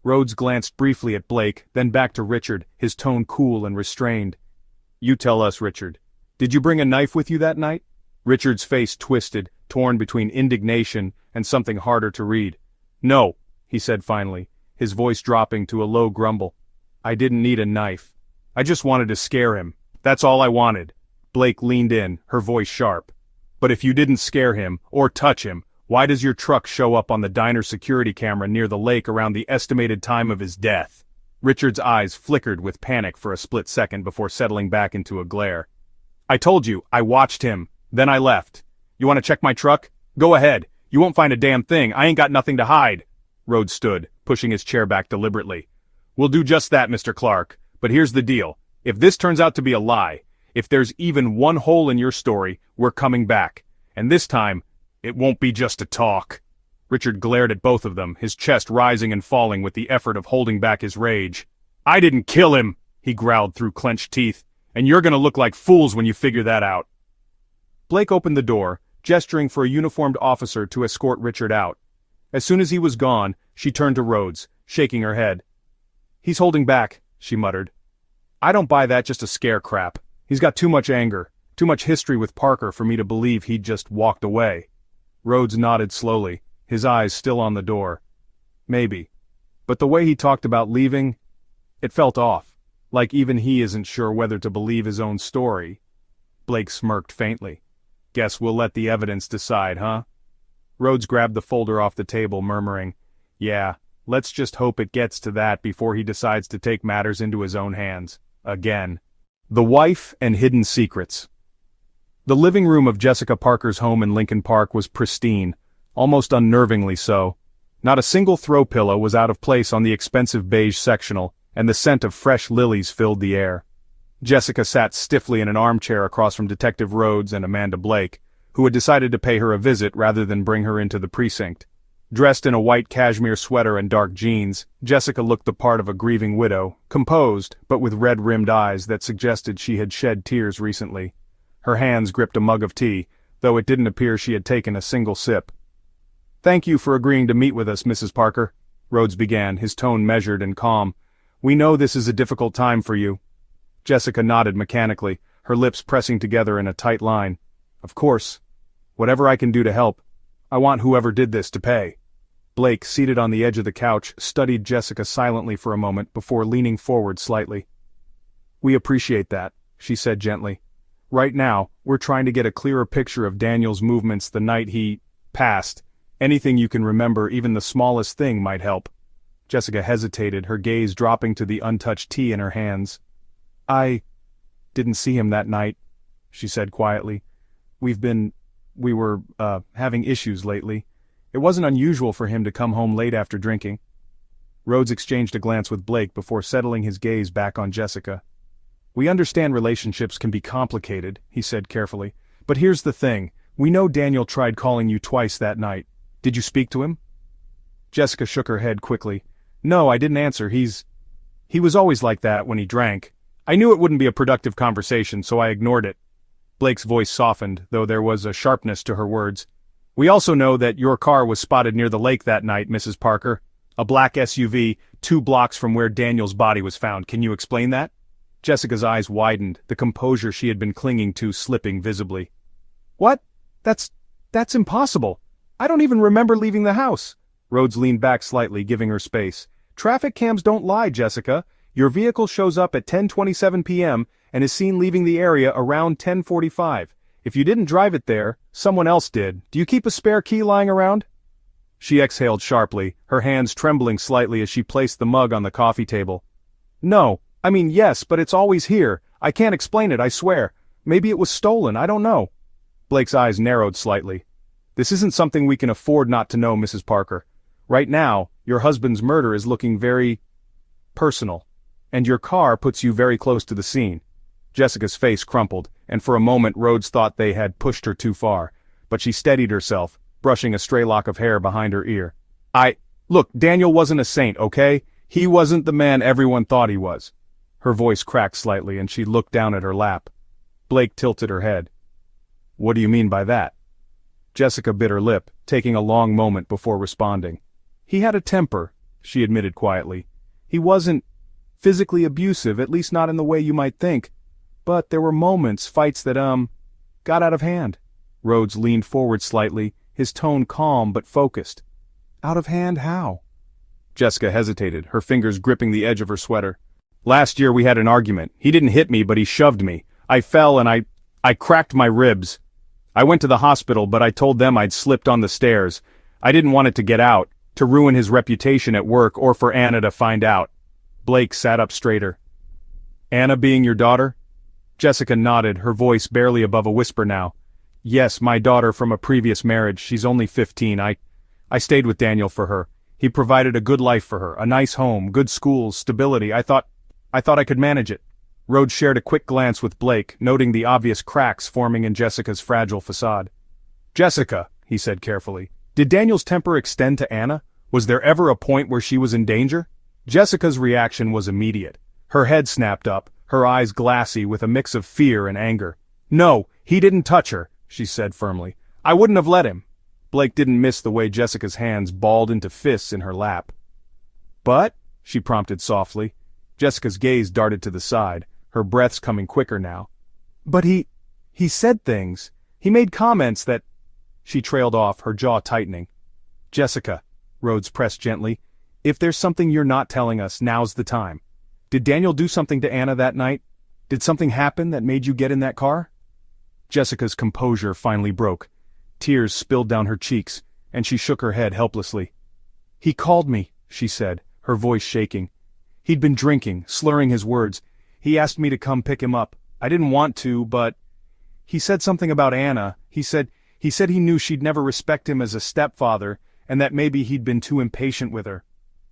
Rhodes glanced briefly at Blake, then back to Richard, his tone cool and restrained. You tell us, Richard. Did you bring a knife with you that night? Richard's face twisted, torn between indignation and something harder to read. No, he said finally, his voice dropping to a low grumble. I didn't need a knife. I just wanted to scare him. That's all I wanted. Blake leaned in, her voice sharp. But if you didn't scare him, or touch him, why does your truck show up on the diner security camera near the lake around the estimated time of his death? Richard's eyes flickered with panic for a split second before settling back into a glare. I told you, I watched him. Then I left. You want to check my truck? Go ahead. You won't find a damn thing. I ain't got nothing to hide. Rhodes stood, pushing his chair back deliberately. We'll do just that, Mr. Clark. But here's the deal. If this turns out to be a lie, if there's even one hole in your story, we're coming back. And this time, it won't be just a talk. Richard glared at both of them, his chest rising and falling with the effort of holding back his rage. I didn't kill him, he growled through clenched teeth, and you're gonna look like fools when you figure that out. Blake opened the door, gesturing for a uniformed officer to escort Richard out. As soon as he was gone, she turned to Rhodes, shaking her head. He's holding back, she muttered. I don't buy that just to scare crap. He's got too much anger, too much history with Parker for me to believe he'd just walked away. Rhodes nodded slowly, his eyes still on the door. Maybe. But the way he talked about leaving, it felt off, like even he isn't sure whether to believe his own story. Blake smirked faintly. Guess we'll let the evidence decide, huh? Rhodes grabbed the folder off the table, murmuring, Yeah, let's just hope it gets to that before he decides to take matters into his own hands. Again. The Wife and Hidden Secrets. The living room of Jessica Parker's home in Lincoln Park was pristine, almost unnervingly so. Not a single throw pillow was out of place on the expensive beige sectional, and the scent of fresh lilies filled the air. Jessica sat stiffly in an armchair across from Detective Rhodes and Amanda Blake, who had decided to pay her a visit rather than bring her into the precinct. Dressed in a white cashmere sweater and dark jeans, Jessica looked the part of a grieving widow, composed, but with red-rimmed eyes that suggested she had shed tears recently. Her hands gripped a mug of tea, though it didn't appear she had taken a single sip. Thank you for agreeing to meet with us, Mrs. Parker, Rhodes began, his tone measured and calm. We know this is a difficult time for you. Jessica nodded mechanically, her lips pressing together in a tight line. Of course. Whatever I can do to help. I want whoever did this to pay. Blake, seated on the edge of the couch, studied Jessica silently for a moment before leaning forward slightly. We appreciate that, she said gently. Right now, we're trying to get a clearer picture of Daniel's movements the night he passed. Anything you can remember, even the smallest thing, might help. Jessica hesitated, her gaze dropping to the untouched tea in her hands. I didn't see him that night, she said quietly. We were having issues lately. It wasn't unusual for him to come home late after drinking. Rhodes exchanged a glance with Blake before settling his gaze back on Jessica. We understand relationships can be complicated, he said carefully. But here's the thing. We know Daniel tried calling you twice that night. Did you speak to him? Jessica shook her head quickly. No, I didn't answer. He was always like that when he drank. I knew it wouldn't be a productive conversation, so I ignored it. Blake's voice softened, though there was a sharpness to her words. We also know that your car was spotted near the lake that night, Mrs. Parker. A black SUV, 2 blocks from where Daniel's body was found. Can you explain that? Jessica's eyes widened, the composure she had been clinging to slipping visibly. "What? That's impossible. I don't even remember leaving the house." Rhodes leaned back slightly, giving her space. "Traffic cams don't lie, Jessica. Your vehicle shows up at 10:27 p.m. and is seen leaving the area around 10:45. If you didn't drive it there, someone else did. Do you keep a spare key lying around?" She exhaled sharply, her hands trembling slightly as she placed the mug on the coffee table. "No, I mean yes, but it's always here. I can't explain it, I swear. Maybe it was stolen, I don't know." Blake's eyes narrowed slightly. "This isn't something we can afford not to know, Mrs. Parker. Right now, your husband's murder is looking very personal, and your car puts you very close to the scene." Jessica's face crumpled, and for a moment Rhodes thought they had pushed her too far, but she steadied herself, brushing a stray lock of hair behind her ear. Look, Daniel wasn't a saint, okay? He wasn't the man everyone thought he was." Her voice cracked slightly and she looked down at her lap. Blake tilted her head. "What do you mean by that?" Jessica bit her lip, taking a long moment before responding. "He had a temper," she admitted quietly. "He wasn't physically abusive, at least not in the way you might think. But there were moments, fights that, got out of hand." Rhodes leaned forward slightly, his tone calm but focused. "Out of hand how?" Jessica hesitated, her fingers gripping the edge of her sweater. "Last year we had an argument. He didn't hit me, but he shoved me. I fell and I cracked my ribs. I went to the hospital, but I told them I'd slipped on the stairs. I didn't want it to get out, to ruin his reputation at work or for Anna to find out." Blake sat up straighter. "Anna being your daughter?" Jessica nodded, her voice barely above a whisper now. "Yes, my daughter from a previous marriage. She's only 15. I stayed with Daniel for her. He provided a good life for her, a nice home, good schools, stability. I thought I could manage it." Rhodes shared a quick glance with Blake, noting the obvious cracks forming in Jessica's fragile facade. "Jessica," he said carefully, "did Daniel's temper extend to Anna? Was there ever a point where she was in danger?" Jessica's reaction was immediate. Her head snapped up, her eyes glassy with a mix of fear and anger. "No, he didn't touch her," she said firmly. "I wouldn't have let him." Blake didn't miss the way Jessica's hands balled into fists in her lap. "But," she prompted softly. Jessica's gaze darted to the side, her breaths coming quicker now. "But he said things. He made comments that—" She trailed off, her jaw tightening. "Jessica," Rhodes pressed gently, "if there's something you're not telling us, now's the time. Did Daniel do something to Anna that night? Did something happen that made you get in that car?" Jessica's composure finally broke. Tears spilled down her cheeks, and she shook her head helplessly. "He called me," she said, her voice shaking. "He'd been drinking, slurring his words. He asked me to come pick him up. I didn't want to, but he said something about Anna. He said he knew she'd never respect him as a stepfather, and that maybe he'd been too impatient with her."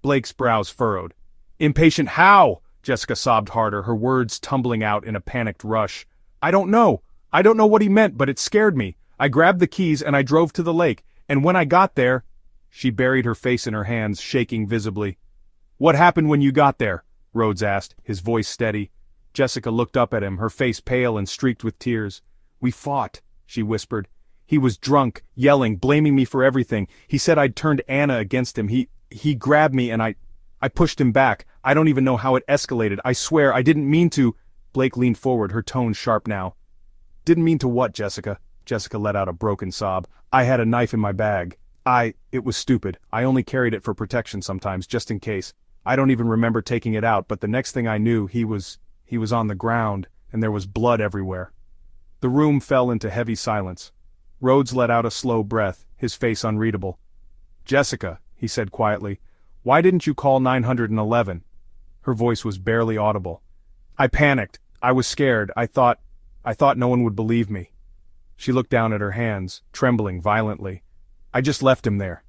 Blake's brows furrowed. "Impatient how?" Jessica sobbed harder, her words tumbling out in a panicked rush. I don't know what he meant, but it scared me. I grabbed the keys and I drove to the lake, and when I got there—" She buried her face in her hands, shaking visibly. "What happened when you got there?" Rhodes asked, his voice steady. Jessica looked up at him, her face pale and streaked with tears. "We fought," she whispered. "He was drunk, yelling, blaming me for everything. He said I'd turned Anna against him. He grabbed me and I pushed him back. I don't even know how it escalated. I swear I didn't mean to—" Blake leaned forward, her tone sharp now. "Didn't mean to what, Jessica?" Jessica let out a broken sob. "I had a knife in my bag. It was stupid. I only carried it for protection sometimes, just in case. I don't even remember taking it out, but the next thing I knew, he was on the ground, and there was blood everywhere." The room fell into heavy silence. Rhodes let out a slow breath, his face unreadable. "Jessica," he said quietly, "why didn't you call 911? Her voice was barely audible. "I panicked. I was scared. I thought no one would believe me." She looked down at her hands, trembling violently. "I just left him there."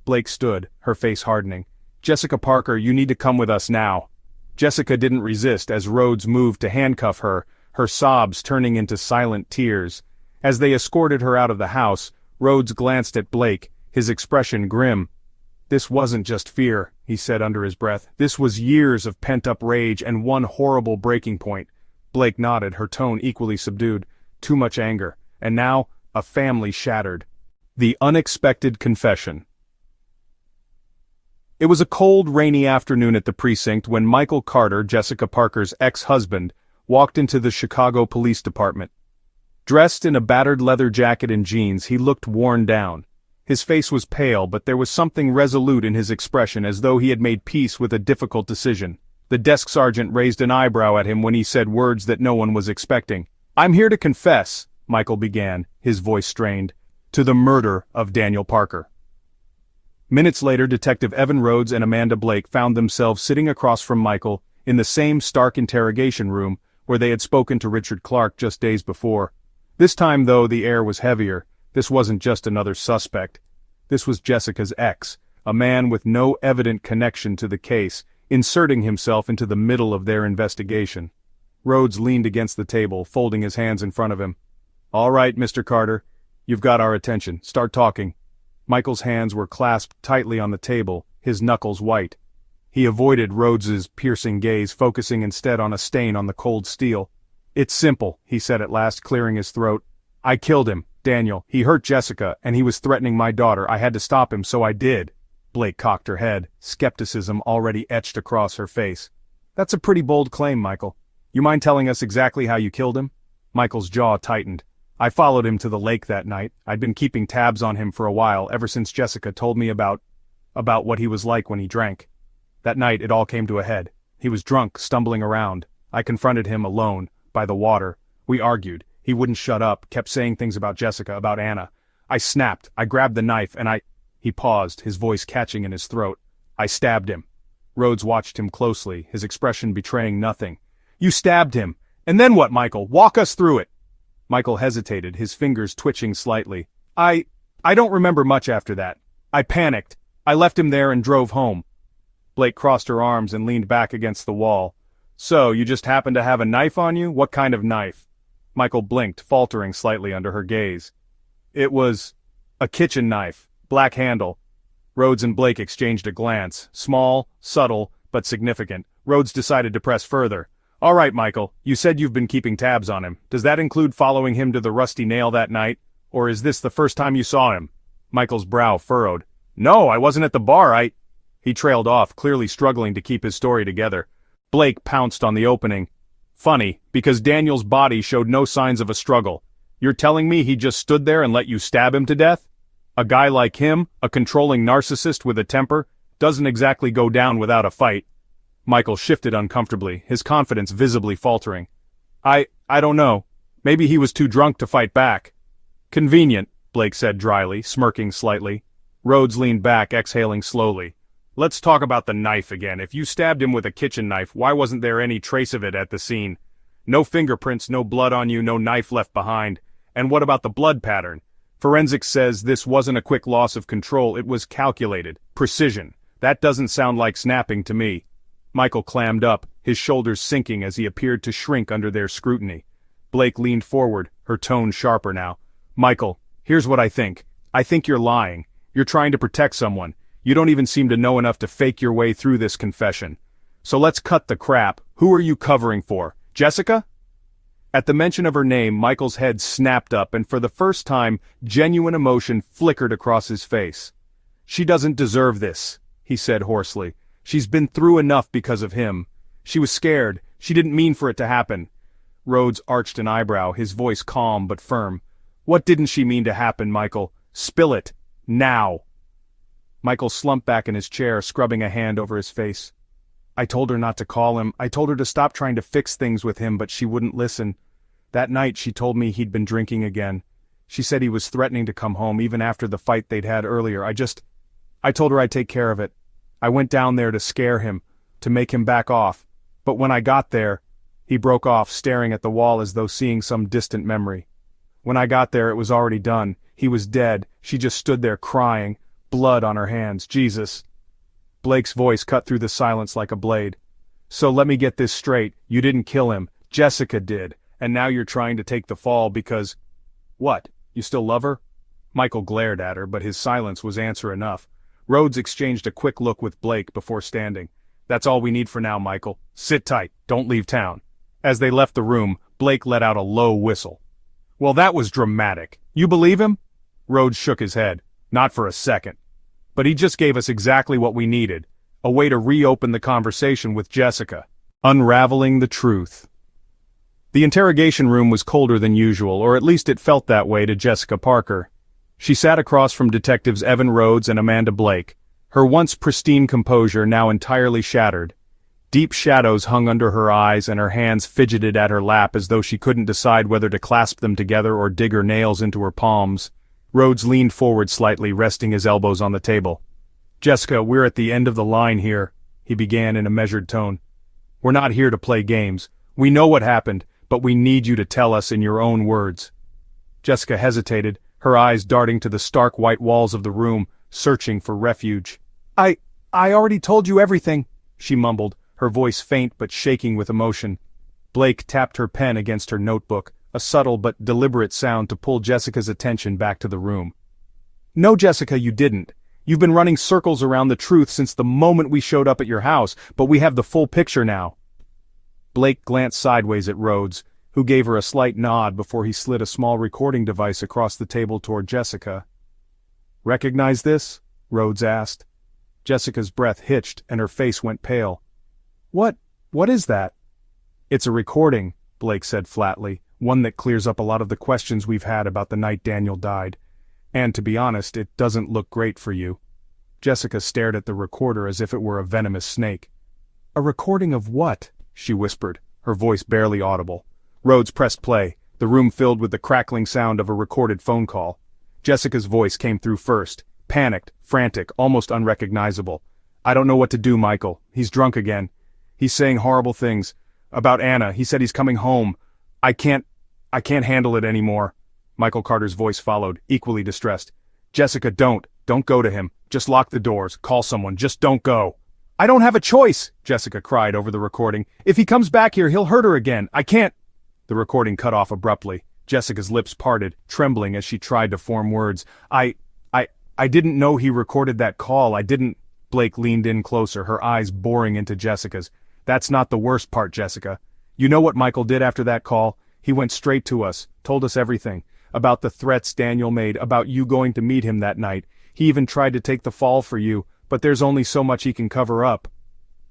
Blake stood, her face hardening. "Jessica Parker, you need to come with us now." Jessica didn't resist as Rhodes moved to handcuff her, her sobs turning into silent tears. As they escorted her out of the house, Rhodes glanced at Blake, his expression grim. "This wasn't just fear," he said under his breath. "This was years of pent-up rage and one horrible breaking point." Blake nodded, her tone equally subdued. "Too much anger. And now, a family shattered." The unexpected confession. It was a cold, rainy afternoon at the precinct when Michael Carter, Jessica Parker's ex-husband, walked into the Chicago Police Department. Dressed in a battered leather jacket and jeans, he looked worn down. His face was pale, but there was something resolute in his expression, as though he had made peace with a difficult decision. The desk sergeant raised an eyebrow at him when he said words that no one was expecting. "I'm here to confess," Michael began, his voice strained, "to the murder of Daniel Parker." Minutes later, Detective Evan Rhodes and Amanda Blake found themselves sitting across from Michael in the same stark interrogation room where they had spoken to Richard Clark just days before. This time, though, the air was heavier. This wasn't just another suspect. This was Jessica's ex, a man with no evident connection to the case, inserting himself into the middle of their investigation. Rhodes leaned against the table, folding his hands in front of him. "All right, Mr. Carter. You've got our attention. Start talking." Michael's hands were clasped tightly on the table, his knuckles white. He avoided Rhodes's piercing gaze, focusing instead on a stain on the cold steel. "It's simple," he said at last, clearing his throat. "I killed him, Daniel. He hurt Jessica, and he was threatening my daughter. I had to stop him, so I did." Blake cocked her head, skepticism already etched across her face. "That's a pretty bold claim, Michael. You mind telling us exactly how you killed him?" Michael's jaw tightened. "I followed him to the lake that night. I'd been keeping tabs on him for a while, ever since Jessica told me about what he was like when he drank. That night it all came to a head. He was drunk, stumbling around. I confronted him alone, by the water. We argued. He wouldn't shut up, kept saying things about Jessica, about Anna. I snapped, I grabbed the knife, and He paused, his voice catching in his throat. "I stabbed him." Rhodes watched him closely, his expression betraying nothing. "You stabbed him. And then what, Michael? Walk us through it." Michael hesitated, his fingers twitching slightly. I don't remember much after that. I panicked. I left him there and drove home." Blake crossed her arms and leaned back against the wall. "So, you just happened to have a knife on you? What kind of knife?" Michael blinked, faltering slightly under her gaze. "It was a kitchen knife, black handle." Rhodes and Blake exchanged a glance, small, subtle, but significant. Rhodes decided to press further. "All right, Michael, you said you've been keeping tabs on him. Does that include following him to the Rusty Nail that night? Or is this the first time you saw him?" Michael's brow furrowed. "No, I wasn't at the bar, He trailed off, clearly struggling to keep his story together. Blake pounced on the opening. "Funny, because Daniel's body showed no signs of a struggle. You're telling me he just stood there and let you stab him to death? A guy like him, a controlling narcissist with a temper, doesn't exactly go down without a fight." Michael shifted uncomfortably, his confidence visibly faltering. I don't know. Maybe he was too drunk to fight back." "Convenient," Blake said dryly, smirking slightly. Rhodes leaned back, exhaling slowly. "Let's talk about the knife again. If you stabbed him with a kitchen knife, why wasn't there any trace of it at the scene? No fingerprints, no blood on you, no knife left behind. And what about the blood pattern? Forensics says this wasn't a quick loss of control, it was calculated. Precision. That doesn't sound like snapping to me." Michael clammed up, his shoulders sinking as he appeared to shrink under their scrutiny. Blake leaned forward, her tone sharper now. "Michael, here's what I think. I think you're lying. You're trying to protect someone. You don't even seem to know enough to fake your way through this confession. So let's cut the crap. Who are you covering for? Jessica?" At the mention of her name, Michael's head snapped up, and for the first time, genuine emotion flickered across his face. "She doesn't deserve this," he said hoarsely. "She's been through enough because of him. She was scared. She didn't mean for it to happen." Rhodes arched an eyebrow, his voice calm but firm. "What didn't she mean to happen, Michael? Spill it. Now." Michael slumped back in his chair, scrubbing a hand over his face. "I told her not to call him. I told her to stop trying to fix things with him, but she wouldn't listen. That night she told me he'd been drinking again. She said he was threatening to come home even after the fight they'd had earlier. I told her I'd take care of it. I went down there to scare him, to make him back off. But when I got there," he broke off, staring at the wall as though seeing some distant memory. "When I got there it was already done. He was dead. She just stood there crying, blood on her hands. Jesus." Blake's voice cut through the silence like a blade. "So let me get this straight. You didn't kill him. Jessica did. And now you're trying to take the fall because... What? You still love her?" Michael glared at her, but his silence was answer enough. Rhodes exchanged a quick look with Blake before standing. "That's all we need for now, Michael. Sit tight. Don't leave town." As they left the room, Blake let out a low whistle. "Well, that was dramatic. You believe him?" Rhodes shook his head. "Not for a second. But he just gave us exactly what we needed. A way to reopen the conversation with Jessica. Unraveling the truth." The interrogation room was colder than usual, or at least it felt that way to Jessica Parker. She sat across from Detectives Evan Rhodes and Amanda Blake, her once pristine composure now entirely shattered. Deep shadows hung under her eyes and her hands fidgeted at her lap as though she couldn't decide whether to clasp them together or dig her nails into her palms. Rhodes leaned forward slightly, resting his elbows on the table. "Jessica, we're at the end of the line here," he began in a measured tone. "We're not here to play games. We know what happened, but we need you to tell us in your own words." Jessica hesitated, her eyes darting to the stark white walls of the room, searching for refuge. I already told you everything," she mumbled, her voice faint but shaking with emotion. Blake tapped her pen against her notebook, a subtle but deliberate sound to pull Jessica's attention back to the room. "No, Jessica, you didn't. You've been running circles around the truth since the moment we showed up at your house, but we have the full picture now." Blake glanced sideways at Rhodes, who gave her a slight nod before he slid a small recording device across the table toward Jessica. "Recognize this?" Rhodes asked. Jessica's breath hitched and her face went pale. What is that?" "It's a recording," Blake said flatly, "one that clears up a lot of the questions we've had about the night Daniel died. And to be honest, it doesn't look great for you." Jessica stared at the recorder as if it were a venomous snake. "A recording of what?" she whispered, her voice barely audible. Rhodes pressed play, the room filled with the crackling sound of a recorded phone call. Jessica's voice came through first, panicked, frantic, almost unrecognizable. "I don't know what to do, Michael. He's drunk again. He's saying horrible things. About Anna, he said he's coming home. I can't handle it anymore." Michael Carter's voice followed, equally distressed. "Jessica, don't go to him. Just lock the doors, call someone, just don't go." "I don't have a choice," Jessica cried over the recording. "If he comes back here, he'll hurt her again. I can't." The recording cut off abruptly. Jessica's lips parted, trembling as she tried to form words. I didn't know he recorded that call. I didn't." Blake leaned in closer, her eyes boring into Jessica's. "That's not the worst part, Jessica. You know what Michael did after that call? He went straight to us, told us everything. About the threats Daniel made, about you going to meet him that night. He even tried to take the fall for you, but there's only so much he can cover up."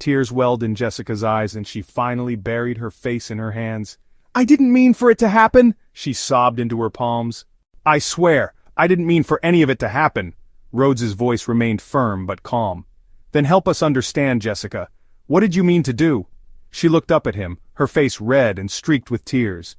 Tears welled in Jessica's eyes and she finally buried her face in her hands. "I didn't mean for it to happen," she sobbed into her palms. "I swear, I didn't mean for any of it to happen." Rhodes's voice remained firm but calm. "Then help us understand, Jessica. What did you mean to do?" She looked up at him, her face red and streaked with tears.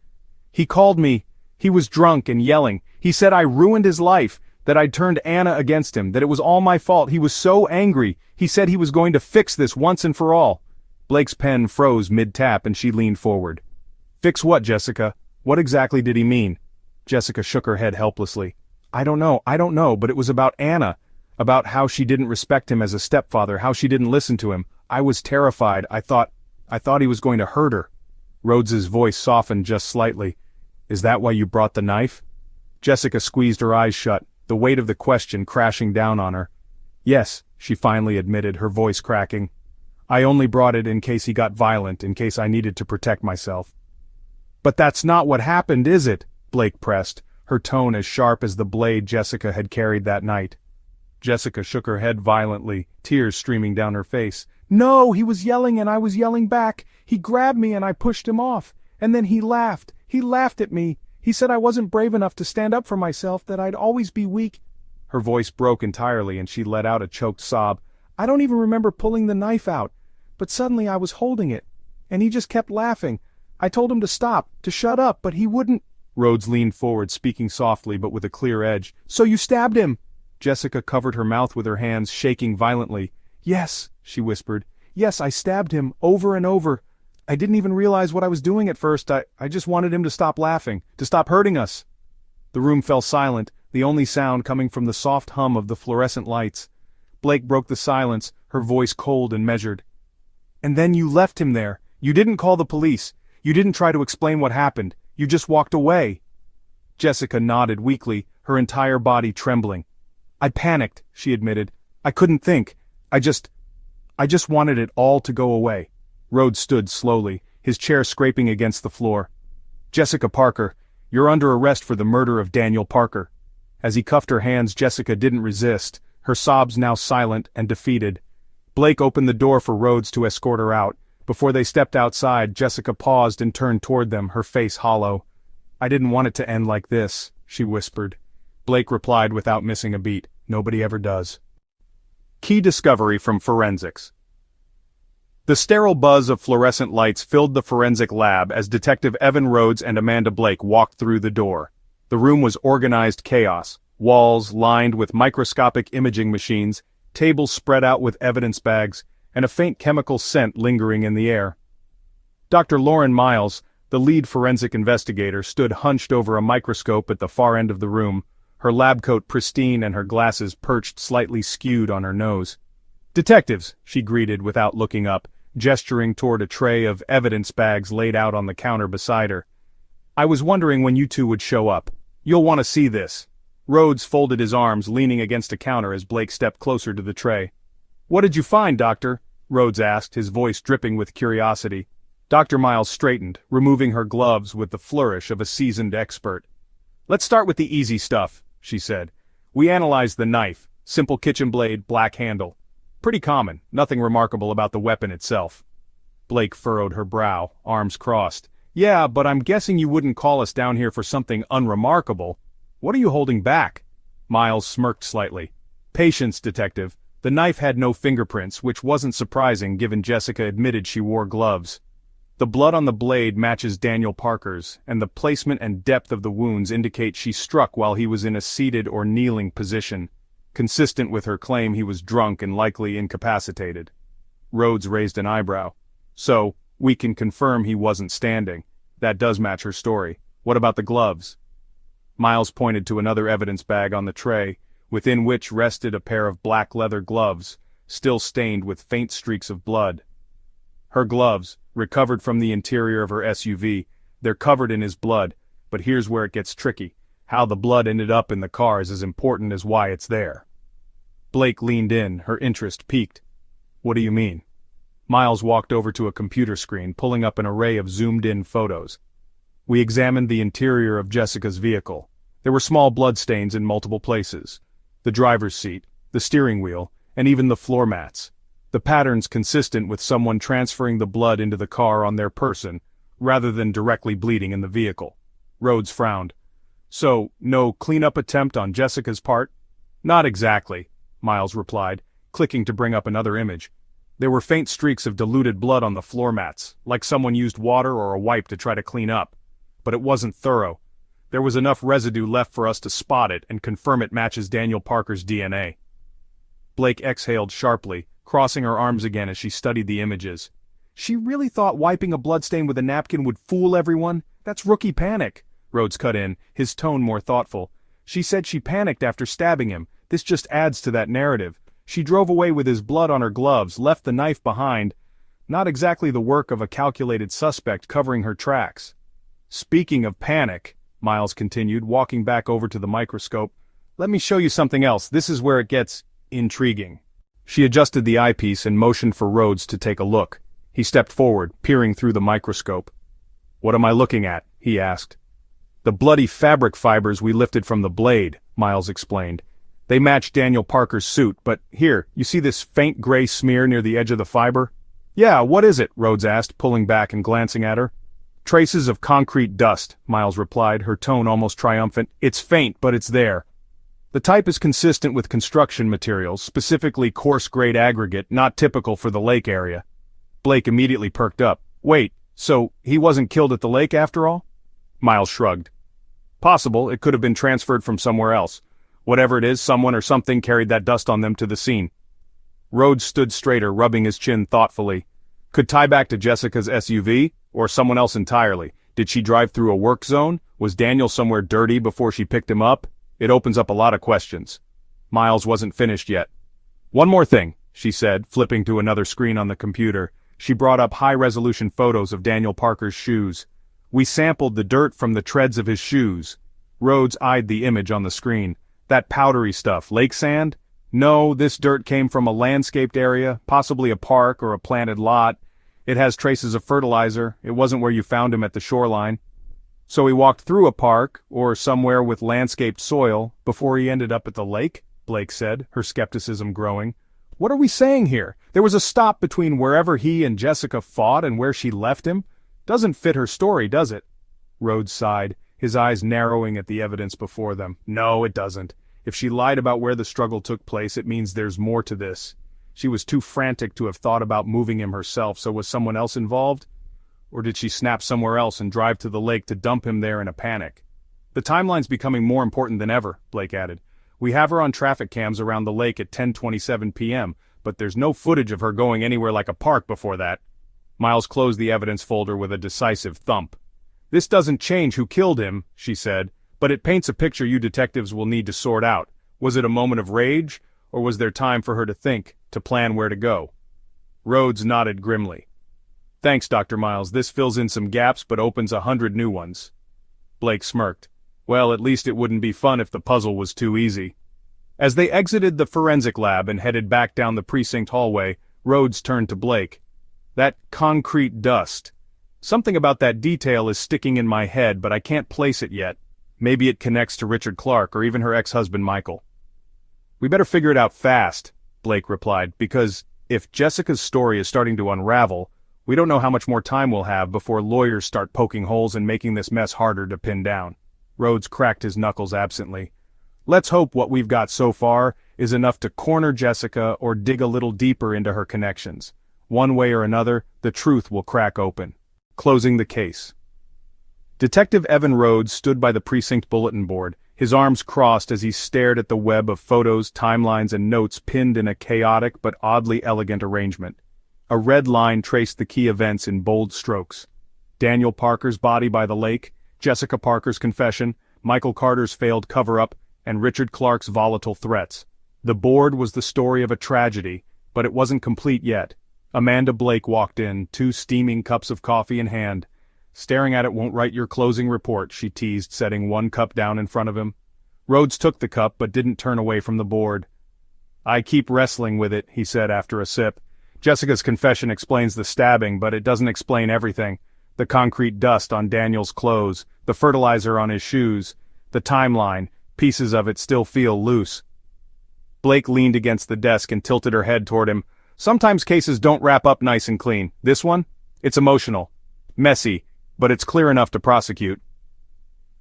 "He called me. He was drunk and yelling. He said I ruined his life, that I'd turned Anna against him, that it was all my fault. He was so angry. He said he was going to fix this once and for all." Blake's pen froze mid-tap and she leaned forward. "Fix what, Jessica? What exactly did he mean?" Jessica shook her head helplessly. I don't know, but it was about Anna. About how she didn't respect him as a stepfather, how she didn't listen to him. I was terrified. I thought he was going to hurt her." Rhodes's voice softened just slightly. "Is that why you brought the knife?" Jessica squeezed her eyes shut, the weight of the question crashing down on her. "Yes," she finally admitted, her voice cracking. "I only brought it in case he got violent, in case I needed to protect myself." "But that's not what happened, is it?" Blake pressed, her tone as sharp as the blade Jessica had carried that night. Jessica shook her head violently, tears streaming down her face. "No, he was yelling and I was yelling back. He grabbed me and I pushed him off. And then he laughed. He laughed at me. He said I wasn't brave enough to stand up for myself, that I'd always be weak." Her voice broke entirely and she let out a choked sob. "I don't even remember pulling the knife out. But suddenly I was holding it. And he just kept laughing. I told him to stop, to shut up, but he wouldn't." Rhodes leaned forward, speaking softly but with a clear edge. "So you stabbed him?" Jessica covered her mouth with her hands, shaking violently. "Yes," she whispered. "Yes, I stabbed him, over and over. I didn't even realize what I was doing at first. I just wanted him to stop laughing, to stop hurting us." The room fell silent, the only sound coming from the soft hum of the fluorescent lights. Blake broke the silence, her voice cold and measured. "And then you left him there. You didn't call the police. You didn't try to explain what happened. You just walked away." Jessica nodded weakly, her entire body trembling. "I panicked," she admitted. "I couldn't think. I just wanted it all to go away." Rhodes stood slowly, his chair scraping against the floor. "Jessica Parker, you're under arrest for the murder of Daniel Parker." As he cuffed her hands, Jessica didn't resist, her sobs now silent and defeated. Blake opened the door for Rhodes to escort her out, Before they stepped outside, Jessica paused and turned toward them, her face hollow. "I didn't want it to end like this," she whispered. Blake replied without missing a beat. "Nobody ever does." Key discovery from forensics. The sterile buzz of fluorescent lights filled the forensic lab as Detective Evan Rhodes and Amanda Blake walked through the door. The room was organized chaos, walls lined with microscopic imaging machines, tables spread out with evidence bags, and a faint chemical scent lingering in the air. Dr. Lauren Miles, the lead forensic investigator, stood hunched over a microscope at the far end of the room, her lab coat pristine and her glasses perched slightly skewed on her nose. "Detectives," she greeted without looking up, gesturing toward a tray of evidence bags laid out on the counter beside her. "I was wondering when you two would show up. You'll want to see this." Rhodes folded his arms, leaning against a counter as Blake stepped closer to the tray. "What did you find, Doctor?" Rhodes asked, his voice dripping with curiosity. Dr. Miles straightened, removing her gloves with the flourish of a seasoned expert. "Let's start with the easy stuff," she said. "We analyzed the knife, simple kitchen blade, black handle. Pretty common, nothing remarkable about the weapon itself." Blake furrowed her brow, arms crossed. "Yeah, but I'm guessing you wouldn't call us down here for something unremarkable. What are you holding back?" Miles smirked slightly. "Patience, Detective. The knife had no fingerprints, which wasn't surprising given Jessica admitted she wore gloves. The blood on the blade matches Daniel Parker's, and the placement and depth of the wounds indicate she struck while he was in a seated or kneeling position, consistent with her claim he was drunk and likely incapacitated." Rhodes raised an eyebrow. "So, we can confirm he wasn't standing. That does match her story. What about the gloves?" Miles pointed to another evidence bag on the tray, within which rested a pair of black leather gloves, still stained with faint streaks of blood. "Her gloves, recovered from the interior of her SUV. They're covered in his blood, but here's where it gets tricky. How the blood ended up in the car is as important as why it's there." Blake leaned in, her interest piqued. "What do you mean?" Miles walked over to a computer screen, pulling up an array of zoomed-in photos. "We examined the interior of Jessica's vehicle. There were small bloodstains in multiple places. The driver's seat, the steering wheel, and even the floor mats. The pattern's consistent with someone transferring the blood into the car on their person, rather than directly bleeding in the vehicle." Rhodes frowned. "So, no cleanup attempt on Jessica's part?" "Not exactly," Miles replied, clicking to bring up another image. "There were faint streaks of diluted blood on the floor mats, like someone used water or a wipe to try to clean up. But it wasn't thorough. There was enough residue left for us to spot it and confirm it matches Daniel Parker's DNA." Blake exhaled sharply, crossing her arms again as she studied the images. "She really thought wiping a bloodstain with a napkin would fool everyone? That's rookie panic," Rhodes cut in, his tone more thoughtful. "She said she panicked after stabbing him. This just adds to that narrative. She drove away with his blood on her gloves, left the knife behind. Not exactly the work of a calculated suspect covering her tracks." "Speaking of panic," Miles continued, walking back over to the microscope, "let me show you something else. This is where it gets intriguing." She adjusted the eyepiece and motioned for Rhodes to take a look. He stepped forward, peering through the microscope. "What am I looking at?" he asked. "The bloody fabric fibers we lifted from the blade," Miles explained. "They match Daniel Parker's suit, but here, you see this faint gray smear near the edge of the fiber?" "Yeah, what is it?" Rhodes asked, pulling back and glancing at her. "Traces of concrete dust," Miles replied, her tone almost triumphant. "It's faint, but it's there. The type is consistent with construction materials, specifically coarse-grade aggregate, not typical for the lake area." Blake immediately perked up. "Wait, so he wasn't killed at the lake after all?" Miles shrugged. "Possible, it could have been transferred from somewhere else. Whatever it is, someone or something carried that dust on them to the scene." Rhodes stood straighter, rubbing his chin thoughtfully. "Could tie back to Jessica's SUV, or someone else entirely. Did she drive through a work zone? Was Daniel somewhere dirty before she picked him up? It opens up a lot of questions." Miles wasn't finished yet. "One more thing," she said, flipping to another screen on the computer. She brought up high-resolution photos of Daniel Parker's shoes. "We sampled the dirt from the treads of his shoes." Rhodes eyed the image on the screen. "That powdery stuff, lake sand? No, this dirt came from a landscaped area, possibly a park or a planted lot. It has traces of fertilizer. It wasn't where you found him at the shoreline." "So he walked through a park, or somewhere with landscaped soil, before he ended up at the lake?" Blake said, her skepticism growing. What are we saying here? There was a stop between wherever he and Jessica fought and where she left him? Doesn't fit her story, does it? Rhodes sighed, his eyes narrowing at the evidence before them. No, it doesn't. If she lied about where the struggle took place, it means there's more to this. She was too frantic to have thought about moving him herself, so was someone else involved? Or did she snap somewhere else and drive to the lake to dump him there in a panic? The timeline's becoming more important than ever, Blake added. We have her on traffic cams around the lake at 10:27 p.m., but there's no footage of her going anywhere like a park before that. Miles closed the evidence folder with a decisive thump. This doesn't change who killed him, she said, but it paints a picture you detectives will need to sort out. Was it a moment of rage, or was there time for her to think, to plan where to go? Rhodes nodded grimly. Thanks, Dr. Miles, this fills in some gaps but opens 100 new ones. Blake smirked. Well, at least it wouldn't be fun if the puzzle was too easy. As they exited the forensic lab and headed back down the precinct hallway, Rhodes turned to Blake. That concrete dust. Something about that detail is sticking in my head, but I can't place it yet. Maybe it connects to Richard Clark or even her ex-husband Michael. We better figure it out fast, Blake replied, because if Jessica's story is starting to unravel, we don't know how much more time we'll have before lawyers start poking holes and making this mess harder to pin down. Rhodes cracked his knuckles absently. Let's hope what we've got so far is enough to corner Jessica or dig a little deeper into her connections. One way or another, the truth will crack open. Closing the case. Detective Evan Rhodes stood by the precinct bulletin board, his arms crossed as he stared at the web of photos, timelines, and notes pinned in a chaotic but oddly elegant arrangement. A red line traced the key events in bold strokes. Daniel Parker's body by the lake, Jessica Parker's confession, Michael Carter's failed cover-up, and Richard Clark's volatile threats. The board was the story of a tragedy, but it wasn't complete yet. Amanda Blake walked in, 2 steaming cups of coffee in hand. Staring at it won't write your closing report, she teased, setting 1 cup down in front of him. Rhodes took the cup but didn't turn away from the board. I keep wrestling with it, he said after a sip. Jessica's confession explains the stabbing, but it doesn't explain everything. The concrete dust on Daniel's clothes, the fertilizer on his shoes, the timeline, pieces of it still feel loose. Blake leaned against the desk and tilted her head toward him. Sometimes cases don't wrap up nice and clean. This one? It's emotional. Messy, but it's clear enough to prosecute.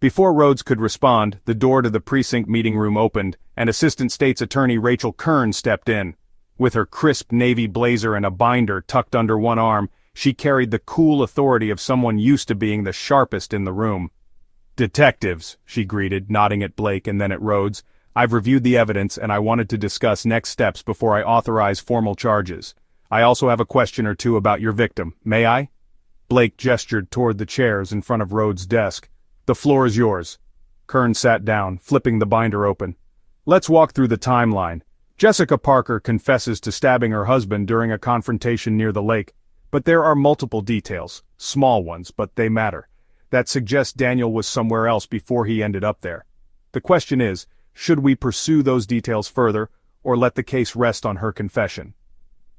Before Rhodes could respond, the door to the precinct meeting room opened, and Assistant State's Attorney Rachel Kern stepped in. With her crisp navy blazer and a binder tucked under one arm, she carried the cool authority of someone used to being the sharpest in the room. Detectives, she greeted, nodding at Blake and then at Rhodes. I've reviewed the evidence and I wanted to discuss next steps before I authorize formal charges. I also have a question or two about your victim. May I? Blake gestured toward the chairs in front of Rhodes' desk. The floor is yours. Kern sat down, flipping the binder open. Let's walk through the timeline. Jessica Parker confesses to stabbing her husband during a confrontation near the lake. But there are multiple details, small ones, but they matter, that suggest Daniel was somewhere else before he ended up there. The question is, should we pursue those details further, or let the case rest on her confession?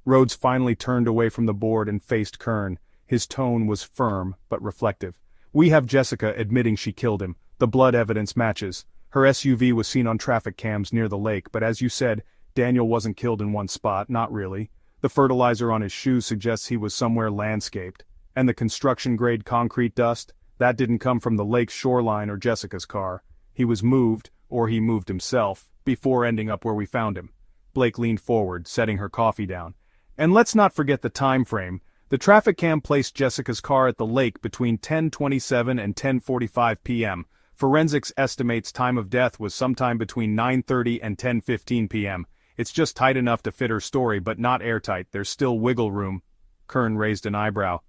Rhodes finally turned away from the board and faced Kern. His tone was firm, but reflective. We have Jessica admitting she killed him. The blood evidence matches. Her SUV was seen on traffic cams near the lake, but as you said, Daniel wasn't killed in one spot, not really. The fertilizer on his shoes suggests he was somewhere landscaped. And the construction-grade concrete dust? That didn't come from the lake's shoreline or Jessica's car. He was moved, or he moved himself, before ending up where we found him. Blake leaned forward, setting her coffee down. And let's not forget the time frame. The traffic cam placed Jessica's car at the lake between 10:27 and 10:45 p.m. Forensics estimates time of death was sometime between 9:30 and 10:15 p.m. It's just tight enough to fit her story, but not airtight. There's still wiggle room. Kern raised an eyebrow.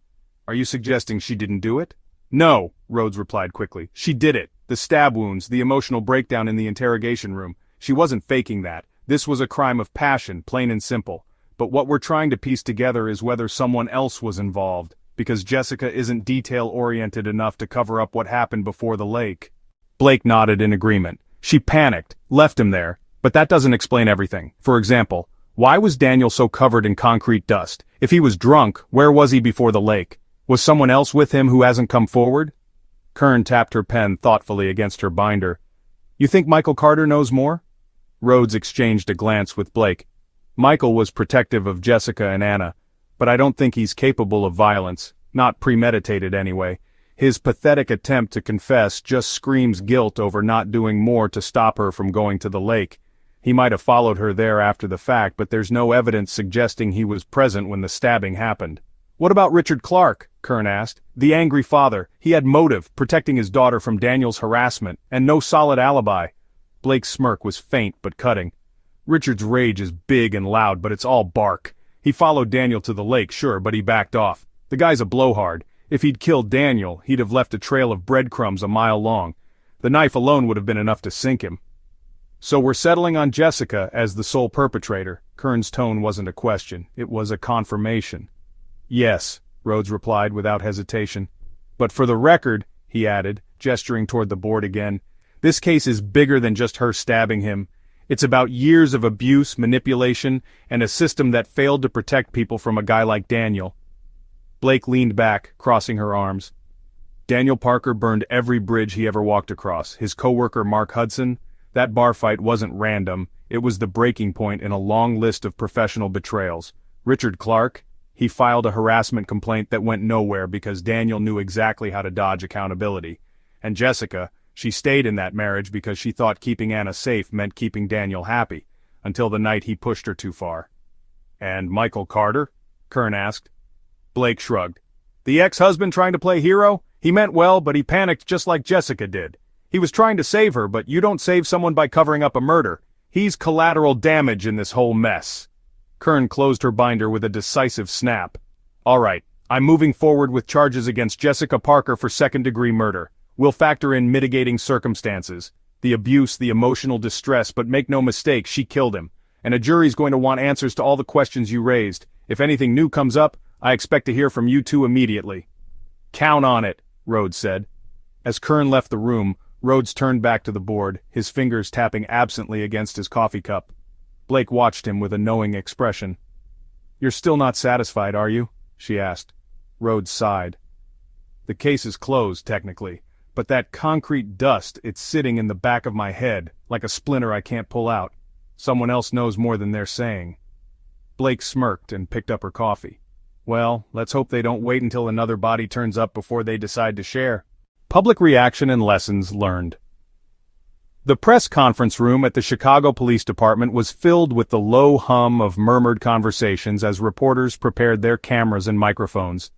Are you suggesting she didn't do it? No, Rhodes replied quickly. She did it. The stab wounds, the emotional breakdown in the interrogation room. She wasn't faking that. This was a crime of passion, plain and simple. But what we're trying to piece together is whether someone else was involved, because Jessica isn't detail-oriented enough to cover up what happened before the lake. Blake nodded in agreement. She panicked, left him there, but that doesn't explain everything. For example, why was Daniel so covered in concrete dust? If he was drunk, where was he before the lake? Was someone else with him who hasn't come forward? Kern tapped her pen thoughtfully against her binder. You think Michael Carter knows more? Rhodes exchanged a glance with Blake. Michael was protective of Jessica and Anna, but I don't think he's capable of violence, not premeditated anyway. His pathetic attempt to confess just screams guilt over not doing more to stop her from going to the lake. He might have followed her there after the fact, but there's no evidence suggesting he was present when the stabbing happened. "What about Richard Clark?" Kern asked. "The angry father. He had motive, protecting his daughter from Daniel's harassment, and no solid alibi." Blake's smirk was faint but cutting. "Richard's rage is big and loud, but it's all bark. He followed Daniel to the lake, sure, but he backed off. The guy's a blowhard. If he'd killed Daniel, he'd have left a trail of breadcrumbs a mile long. The knife alone would have been enough to sink him." "So we're settling on Jessica as the sole perpetrator." Kern's tone wasn't a question, it was a confirmation. "Yes," Rhodes replied without hesitation. "But for the record," he added, gesturing toward the board again, "this case is bigger than just her stabbing him. It's about years of abuse, manipulation, and a system that failed to protect people from a guy like Daniel." Blake leaned back, crossing her arms. "Daniel Parker burned every bridge he ever walked across. His coworker Mark Hudson, that bar fight wasn't random, it was the breaking point in a long list of professional betrayals. Richard Clark, he filed a harassment complaint that went nowhere because Daniel knew exactly how to dodge accountability. And Jessica, she stayed in that marriage because she thought keeping Anna safe meant keeping Daniel happy, until the night he pushed her too far." "And Michael Carter?" Kern asked. Blake shrugged. "The ex-husband trying to play hero? He meant well, but he panicked just like Jessica did. He was trying to save her, but you don't save someone by covering up a murder. He's collateral damage in this whole mess." Kern closed her binder with a decisive snap. "All right, I'm moving forward with charges against Jessica Parker for second-degree murder. We'll factor in mitigating circumstances. The abuse, the emotional distress, but make no mistake, she killed him. And a jury's going to want answers to all the questions you raised. If anything new comes up, I expect to hear from you two immediately." "Count on it," Rhodes said. As Kern left the room, Rhodes turned back to the board, his fingers tapping absently against his coffee cup. Blake watched him with a knowing expression. "You're still not satisfied, are you?" she asked. Rhodes sighed. "The case is closed, technically, but that concrete dust, it's sitting in the back of my head, like a splinter I can't pull out. Someone else knows more than they're saying." Blake smirked and picked up her coffee. "Well, let's hope they don't wait until another body turns up before they decide to share." Public reaction and lessons learned. The press conference room at the Chicago Police Department was filled with the low hum of murmured conversations as reporters prepared their cameras and microphones.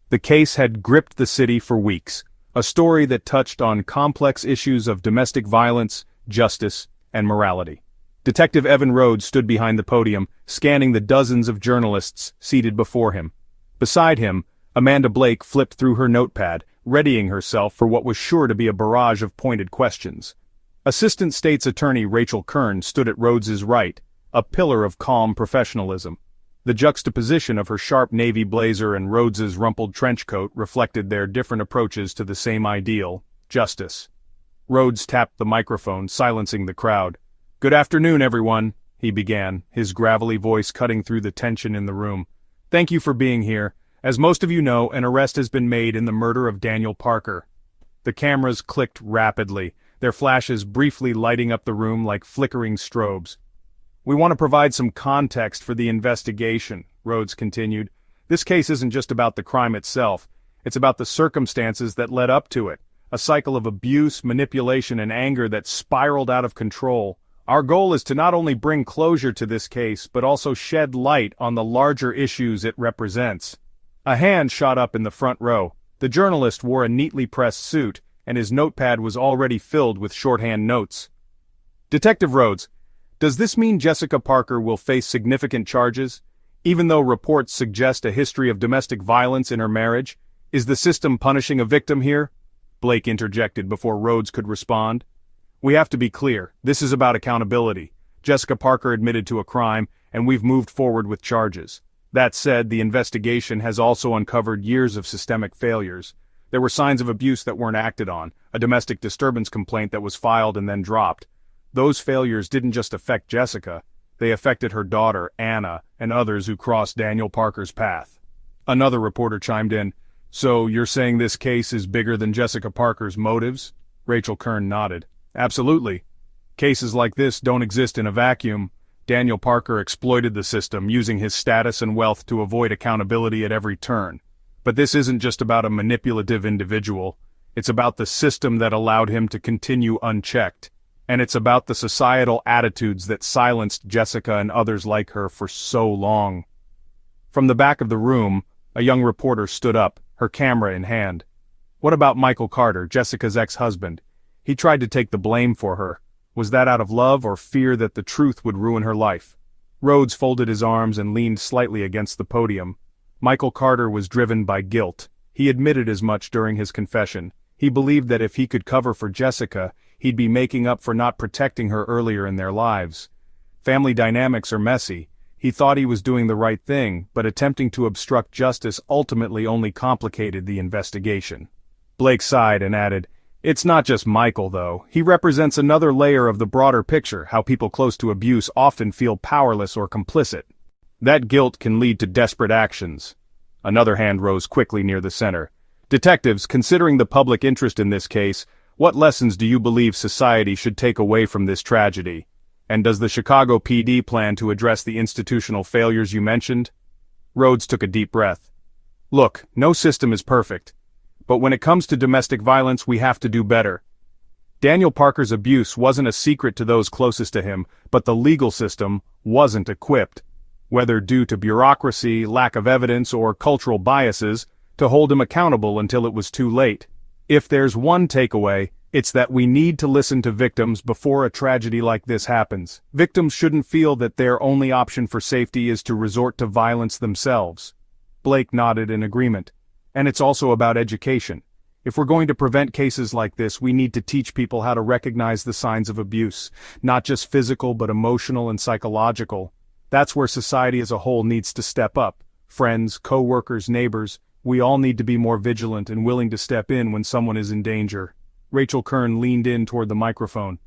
The case had gripped the city for weeks, a story that touched on complex issues of domestic violence, justice, and morality. Detective Evan Rhodes stood behind the podium, scanning the dozens of journalists seated before him. Beside him, Amanda Blake flipped through her notepad, readying herself for what was sure to be a barrage of pointed questions. Assistant State's Attorney Rachel Kern stood at Rhodes's right, a pillar of calm professionalism. The juxtaposition of her sharp navy blazer and Rhodes's rumpled trench coat reflected their different approaches to the same ideal, justice. Rhodes tapped the microphone, silencing the crowd. "Good afternoon, everyone," he began, his gravelly voice cutting through the tension in the room. "Thank you for being here. As most of you know, an arrest has been made in the murder of Daniel Parker." The cameras clicked rapidly, their flashes briefly lighting up the room like flickering strobes. "We want to provide some context for the investigation," Rhodes continued. "This case isn't just about the crime itself, it's about the circumstances that led up to it, a cycle of abuse, manipulation, and anger that spiraled out of control. Our goal is to not only bring closure to this case, but also shed light on the larger issues it represents." A hand shot up in the front row. The journalist wore a neatly pressed suit, and his notepad was already filled with shorthand notes. "Detective Rhodes, does this mean Jessica Parker will face significant charges? Even though reports suggest a history of domestic violence in her marriage, is the system punishing a victim here?" Blake interjected before Rhodes could respond. "We have to be clear, this is about accountability. Jessica Parker admitted to a crime, and we've moved forward with charges. That said, the investigation has also uncovered years of systemic failures. There were signs of abuse that weren't acted on, a domestic disturbance complaint that was filed and then dropped. Those failures didn't just affect Jessica, they affected her daughter, Anna, and others who crossed Daniel Parker's path." Another reporter chimed in. "So you're saying this case is bigger than Jessica Parker's motives?" Rachel Kern nodded. "Absolutely. Cases like this don't exist in a vacuum. Daniel Parker exploited the system, using his status and wealth to avoid accountability at every turn. But this isn't just about a manipulative individual. It's about the system that allowed him to continue unchecked. And it's about the societal attitudes that silenced Jessica and others like her for so long. From the back of the room, a young reporter stood up, her camera in hand. What about Michael Carter, Jessica's ex-husband? He tried to take the blame for her. Was that out of love or fear that the truth would ruin her life? Rhodes folded his arms and leaned slightly against the podium. Michael Carter was driven by guilt. He admitted as much during his confession. He believed that if he could cover for Jessica, he'd be making up for not protecting her earlier in their lives. Family dynamics are messy. He thought he was doing the right thing, but attempting to obstruct justice ultimately only complicated the investigation. Blake sighed and added, "It's not just Michael, though. He represents another layer of the broader picture, how people close to abuse often feel powerless or complicit. That guilt can lead to desperate actions." Another hand rose quickly near the center. "Detectives, considering the public interest in this case, what lessons do you believe society should take away from this tragedy? And does the Chicago PD plan to address the institutional failures you mentioned?" Rhodes took a deep breath. "Look, no system is perfect. But when it comes to domestic violence, we have to do better. Daniel Parker's abuse wasn't a secret to those closest to him, but the legal system wasn't equipped, whether due to bureaucracy, lack of evidence, or cultural biases, to hold him accountable until it was too late. If there's one takeaway, it's that we need to listen to victims before a tragedy like this happens. Victims shouldn't feel that their only option for safety is to resort to violence themselves." Blake nodded in agreement. "And it's also about education. If we're going to prevent cases like this, we need to teach people how to recognize the signs of abuse, not just physical but emotional and psychological. That's where society as a whole needs to step up. Friends, co-workers, neighbors, we all need to be more vigilant and willing to step in when someone is in danger." Rachel Kern leaned in toward the microphone.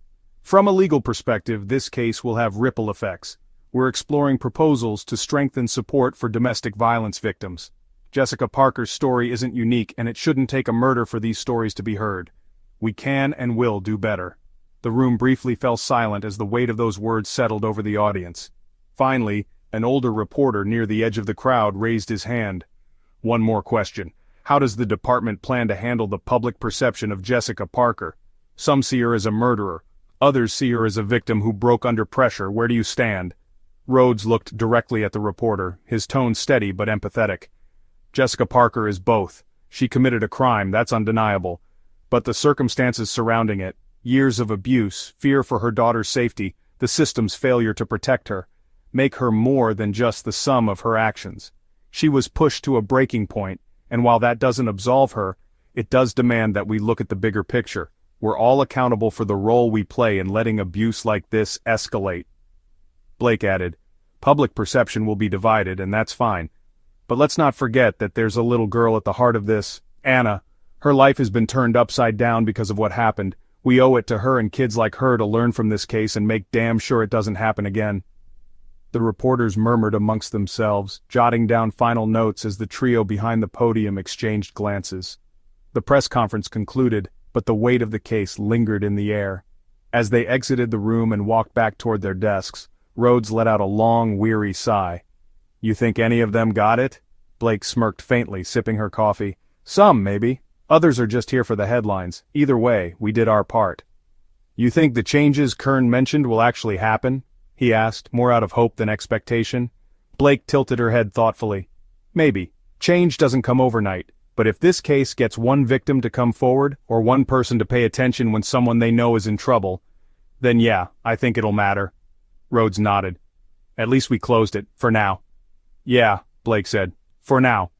"From a legal perspective, this case will have ripple effects. We're exploring proposals to strengthen support for domestic violence victims. Jessica Parker's story isn't unique, and it shouldn't take a murder for these stories to be heard. We can and will do better." The room briefly fell silent as the weight of those words settled over the audience. Finally, an older reporter near the edge of the crowd raised his hand. "One more question. How does the department plan to handle the public perception of Jessica Parker? Some see her as a murderer. Others see her as a victim who broke under pressure. Where do you stand?" Rhodes looked directly at the reporter, his tone steady but empathetic. "Jessica Parker is both. She committed a crime, that's undeniable. But the circumstances surrounding it, years of abuse, fear for her daughter's safety, the system's failure to protect her, make her more than just the sum of her actions. She was pushed to a breaking point, and while that doesn't absolve her, it does demand that we look at the bigger picture. We're all accountable for the role we play in letting abuse like this escalate." Blake added, "Public perception will be divided, and that's fine. But let's not forget that there's a little girl at the heart of this, Anna. Her life has been turned upside down because of what happened. We owe it to her and kids like her to learn from this case and make damn sure it doesn't happen again." The reporters murmured amongst themselves, jotting down final notes as the trio behind the podium exchanged glances. The press conference concluded, but the weight of the case lingered in the air. As they exited the room and walked back toward their desks, Rhodes let out a long, weary sigh. "You think any of them got it?" Blake smirked faintly, sipping her coffee. "Some, maybe. Others are just here for the headlines. Either way, we did our part." "You think the changes Kern mentioned will actually happen?" he asked, more out of hope than expectation. Blake tilted her head thoughtfully. "Maybe. Change doesn't come overnight, but if this case gets one victim to come forward, or one person to pay attention when someone they know is in trouble, then yeah, I think it'll matter." Rhodes nodded. "At least we closed it, for now." "Yeah," Blake said, "for now."